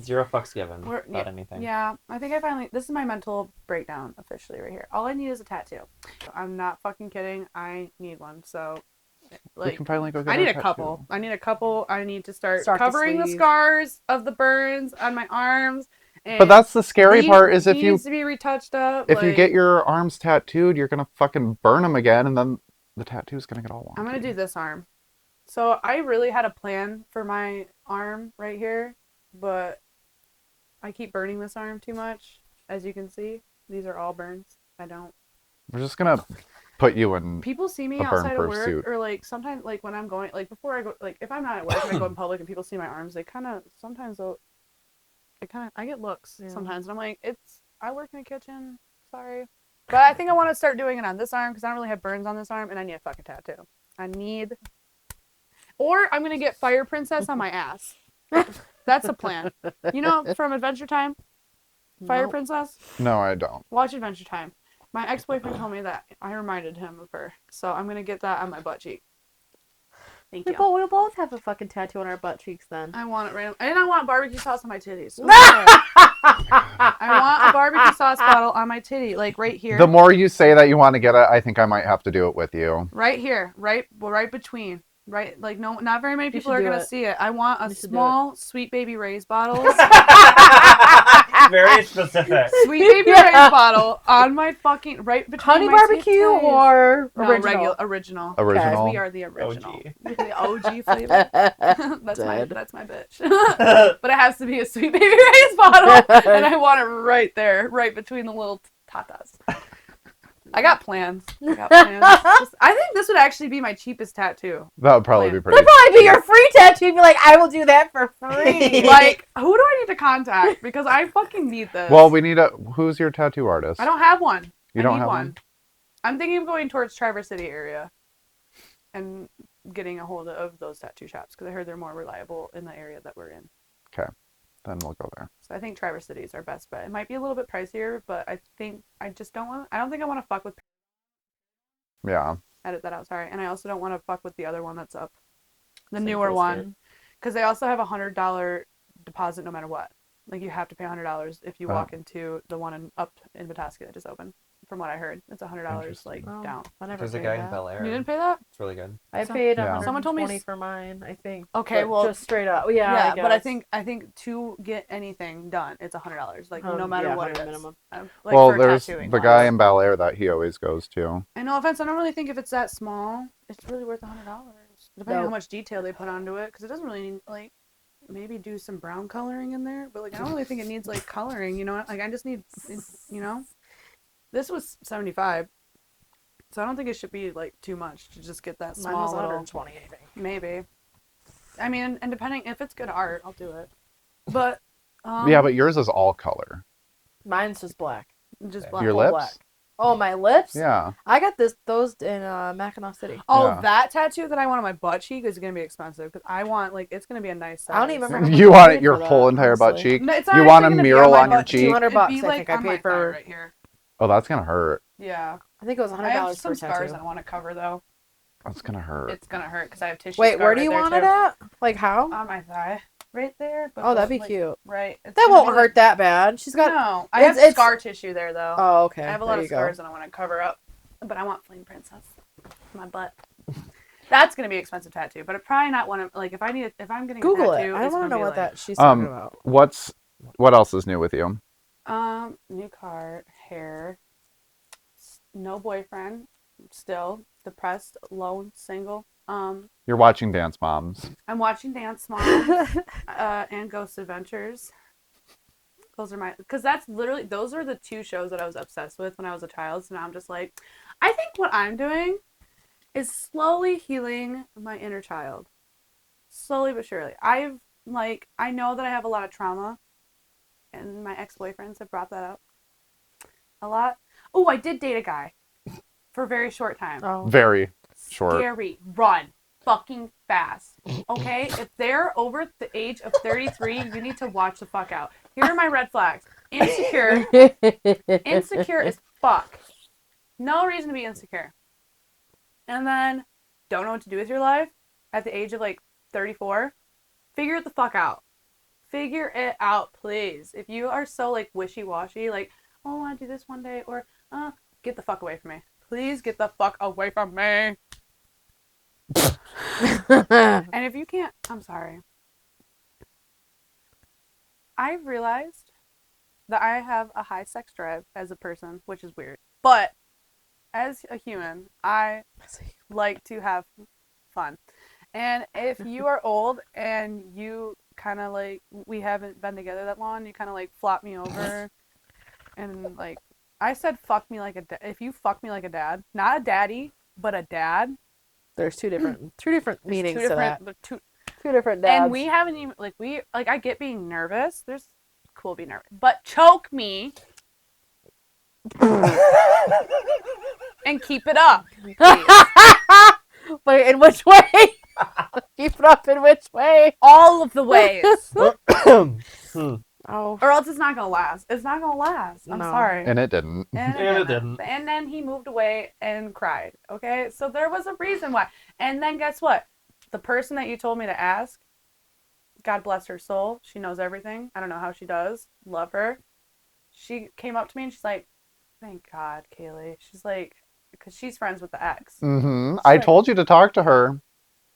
0 fucks given We're- about anything. Yeah, I think I finally. This is my mental breakdown officially right here. All I need is a tattoo. I'm not fucking kidding. I need one. So, we like, can finally go get I need our a tattoo. couple. I need a couple. I need to start Start the covering the sleeve. scars of the burns on my arms. And But that's the scary he part is if you needs to be retouched up. if you like, get your arms tattooed, you're gonna fucking burn them again, and then the tattoo's gonna get all wonky. I'm gonna do this arm. So I really had a plan for my arm right here, but I keep burning this arm too much. As you can see, these are all burns. I don't. We're just gonna put you in. People see me A outside of burn-proof work, suit. or like sometimes, like when I'm going, like before I go, like if I'm not at work and I go in public and people see my arms, they kind of sometimes they'll. I get looks Yeah. sometimes, and I'm like, I work in a kitchen. Sorry, but I think I want to start doing it on this arm because I don't really have burns on this arm, and I need a fucking tattoo. Or I'm gonna get Fire Princess on my ass. That's a plan. You know, from Adventure Time, Fire Nope. Princess. No, I don't. Watch Adventure Time. My ex-boyfriend told me that. I reminded him of her. So I'm going to get that on my butt cheek. Thank We you. both, we'll both have a fucking tattoo on our butt cheeks then. I want it random. And I want barbecue sauce on my titties. I want a barbecue sauce bottle on my titty, like right here. The more you say that you want to get it, I think I might have to do it with you. Right here, right between. Right, like no, not very many You people should are do gonna it. see it. I want a You should do small Sweet Baby Ray's bottle, Very specific. Sweet Baby Ray's bottle on my fucking right between Honey my barbecue titties. or No, original? original. Original. We are the original. OG. The OG flavor. Dead. That's my bitch. But it has to be a Sweet Baby Ray's bottle, and I want it right there, right between the little tatas. I got plans. I think this would actually be my cheapest tattoo. That would probably be pretty. That'd probably be your free tattoo. You'd be like, I will do that for free. Like, who do I need to contact? Because I fucking need this. Well, we need a. Who's your tattoo artist? I don't have one. You I don't need have one. one? I'm thinking of going towards Traverse City area and getting a hold of those tattoo shops because I heard they're more reliable in the area that we're in. Then we'll go there. So I think Traverse City is our best bet. It might be a little bit pricier, but I think I just don't want. I don't think I want to fuck with. Yeah. Edit that out. Sorry, and I also don't want to fuck with the other one that's up, the St. newer Christopher. one, because they also have $100 deposit no matter what. Like you have to pay $100 if you Oh. walk into the one up in Petoskey that just opened. From what I heard, it's $100 like Interesting. Oh, down. I never There's a paid guy in that. Bel Air. You didn't pay that? It's really good. I So- paid Yeah. Someone told me 120 for mine, I think. Okay, But well, just straight up. Yeah, yeah, but I guess. think to get anything done, it's $100. Like no Yeah, matter what it 100 is. minimum. Like Well, for there's tattooing. the guy in Bel Air that he always goes to. And no offense, I don't really think if it's that small, it's really worth $100. Depending on No. how much detail they put onto it, because it doesn't really need like maybe do some brown coloring in there. But like I don't really think it needs like coloring. You know, like I just need, you know, this was 75, so I don't think it should be like too much to just get that Mine small was little. 120, I think. Maybe. I mean, and depending if it's good art, I'll do it. But Yeah, but yours is all color. Mine's just black. just Your black. Your Full lips? black. Oh, my lips? Yeah. I got those in Mackinac City. Oh, Yeah. that tattoo that I want on my butt cheek is gonna be expensive because I want like it's gonna be a nice size. I don't even remember how much You I want paid it your for that, whole entire butt honestly. cheek? No, it's You not want a actually gonna be mural my on your butt cheek? $200 It'd be, I think I on my paid thigh for. right here. Oh, that's gonna hurt. Yeah, I think it was I $100 have for some a scars tattoo. I want to cover though. That's gonna hurt. It's gonna hurt because I have tissue. Wait, scar where do right you there, want too. it at? Like how? On my thigh, right there. But Oh, that'd be like, cute. Right. It's That gonna won't be, hurt that bad. She's Like, got. no, I have it's- scar tissue there though. Oh, okay. I have a There lot of you go. scars that I want to cover up, but I want Flame Princess, my butt. That's gonna be an expensive tattoo, but I probably not one of like if I'm getting Google a it. tattoo, I it's want gonna to know be what like, that she's talking about. What else is new with you? New card, hair, no boyfriend, still depressed, lone, single. You're watching Dance Moms. I'm watching Dance Moms and Ghost Adventures. Those are because those are the two shows that I was obsessed with when I was a child. So now I'm just like, I think what I'm doing is slowly healing my inner child. Slowly but surely. I know that I have a lot of trauma, and my ex-boyfriends have brought that up a lot. Oh, I did date a guy for a very short time. Oh. Very short. Scary. Run. Fucking fast. Okay? If they're over the age of 33, you need to watch the fuck out. Here are my red flags. Insecure. Insecure as fuck. No reason to be insecure. And then don't know what to do with your life at the age of like 34. Figure it the fuck out. Figure it out, please. If you are so like wishy-washy, like, oh, I want to do this one day, or get the fuck away from me. Please get the fuck away from me. And if you can't, I'm sorry. I've realized that I have a high sex drive as a person, which is weird. But as a human, I like to have fun. And if you are old and you kind of like, we haven't been together that long, you kind of like flop me over. And like, I said fuck me like if you fuck me like a dad, not a daddy, but a dad. There's two different meanings two to that. different, two Two different dads. And we haven't even I get being nervous. There's cool being nervous, but choke me and keep it up. Please. Wait, in which way? Keep it up in which way? All of the ways, Oh. or else it's not gonna last. It's not gonna last. I'm No. sorry. And it didn't. And And it didn't. And then he moved away and cried. Okay, so there was a reason why. And then guess what? the person that you told me to ask, God bless her soul. She knows everything. I don't know how she does. Love her. She came up to me and she's like, thank God, Kaylee. She's like, because she's friends with the ex. Mm-hmm. She's I like- told you to talk to her.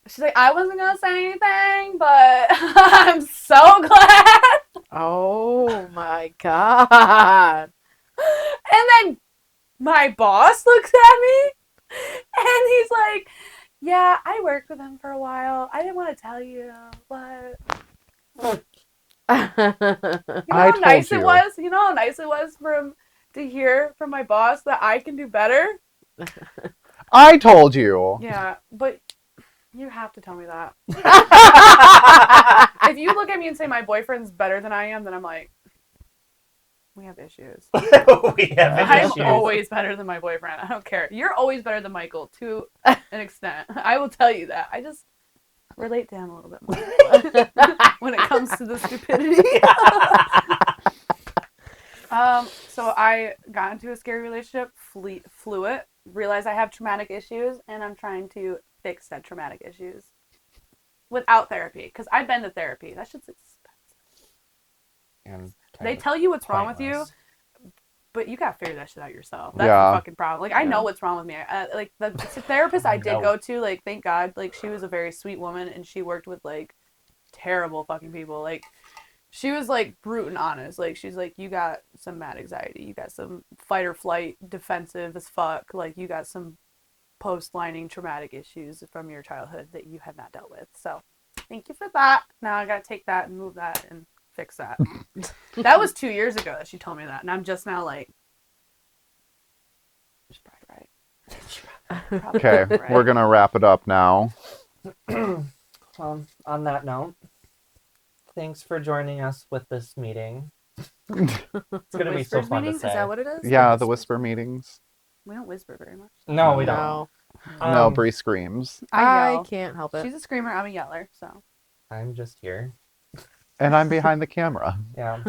She's like, I wasn't going to say anything, but I'm so glad. Oh my god. And then my boss looks at me and he's like, yeah, I worked with him for a while. I didn't want to tell you, but you know I how told nice it you. was? You know how nice it was to hear from my boss that I can do better? I told you. Yeah, but you have to tell me that. If you look at me and say my boyfriend's better than I am, then I'm like, we have issues. We have I'm issues. always better than my boyfriend. I don't care. You're always better than Michael to an extent. I will tell you that. I just relate to him a little bit more when it comes to the stupidity. So I got into a scary relationship, flew it, realized I have traumatic issues, and I'm trying to fix said traumatic issues without therapy. Because I've been to therapy. That shit's expensive. And They kind of tell you what's wrong with you, pointless. but you gotta figure that shit out yourself. That's Yeah. the fucking problem. Like I Yeah. know what's wrong with me. Like the therapist I did No. go to, like thank God, like she was a very sweet woman and she worked with like terrible fucking people. Like she was like brute and honest. Like she's like, you got some mad anxiety, you got some fight or flight, defensive as fuck. Like you got some post-lining traumatic issues from your childhood that you have not dealt with. So thank you for that. Now I gotta take that and move that and fix that. That was 2 years ago that she told me that, and I'm just now like, she's probably right. Probably Okay, right. we're gonna wrap it up now. On that note, thanks for joining us with this meeting. It's gonna be so Whispers fun meeting? to say. Is that what it is? Yeah, the whisper meetings. We don't whisper very much. No, we don't. No. No, Bree screams. I I yell. can't help it. She's a screamer. I'm a yeller. So I'm just here. And I'm behind the camera. Yeah.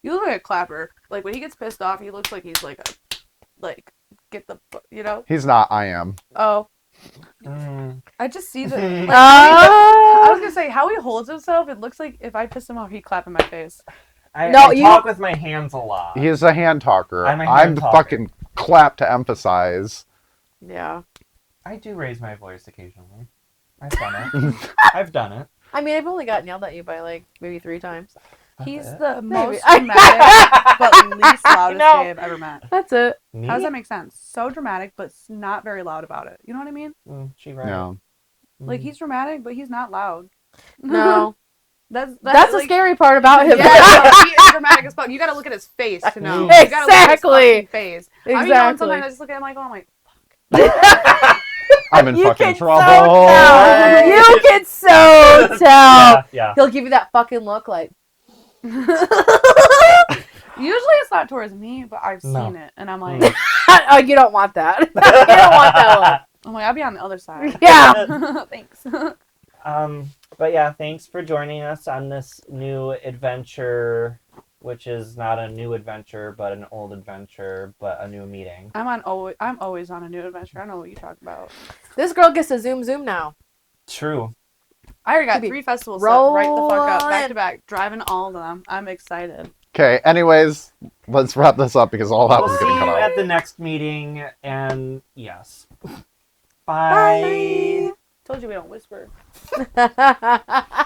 you look like a clapper. Like when he gets pissed off, he looks like he's like get the you know. He's not, I am. Oh, mm, I just see the. Like, I Ah! was gonna say how he holds himself. It looks like if I piss him off, he'd clap in my face. No, I you- talk with my hands a lot. He's a hand talker. I'm a I'm hand the talker. fucking clap to emphasize. Yeah. I do raise my voice occasionally. I've done it. I've done it. I mean, I've only gotten yelled at you by like maybe 3 times. He's Okay. the most Maybe. dramatic but least loudest know. gay I've ever met. That's it. Me? How does that make sense? So dramatic, but not very loud about it. You know what I mean? She right. Yeah. Like he's dramatic, but he's not loud. No. that's That's the like, scary part about him. Yeah, no, he is dramatic as fuck. You gotta look at his face to know. You gotta look at his Exactly. fucking face. I mean, you know, Exactly. sometimes I just look at him like, oh, I'm like, I'm in You fucking can trouble. so tell. You can so tell. Yeah, yeah. He'll give you that fucking look like. usually it's not towards me, but I've No. seen it, and I'm like, Oh, you don't want that. You don't want that I'm like, I'll be on the other side. look. Yeah. Thanks. But yeah, thanks for joining us on this new adventure, which is not a new adventure, but an old adventure, but a new meeting. I'm always on a new adventure. I don't know what you talk about. This girl gets to zoom now. True. I already got Could be 3 festivals set right the fuck up, back rolling. to back, driving all of them. I'm excited. Okay, anyways, let's wrap this up because all that We'll was see getting you cut out. at the next meeting, and yes. Bye. Told you we don't whisper. Bye.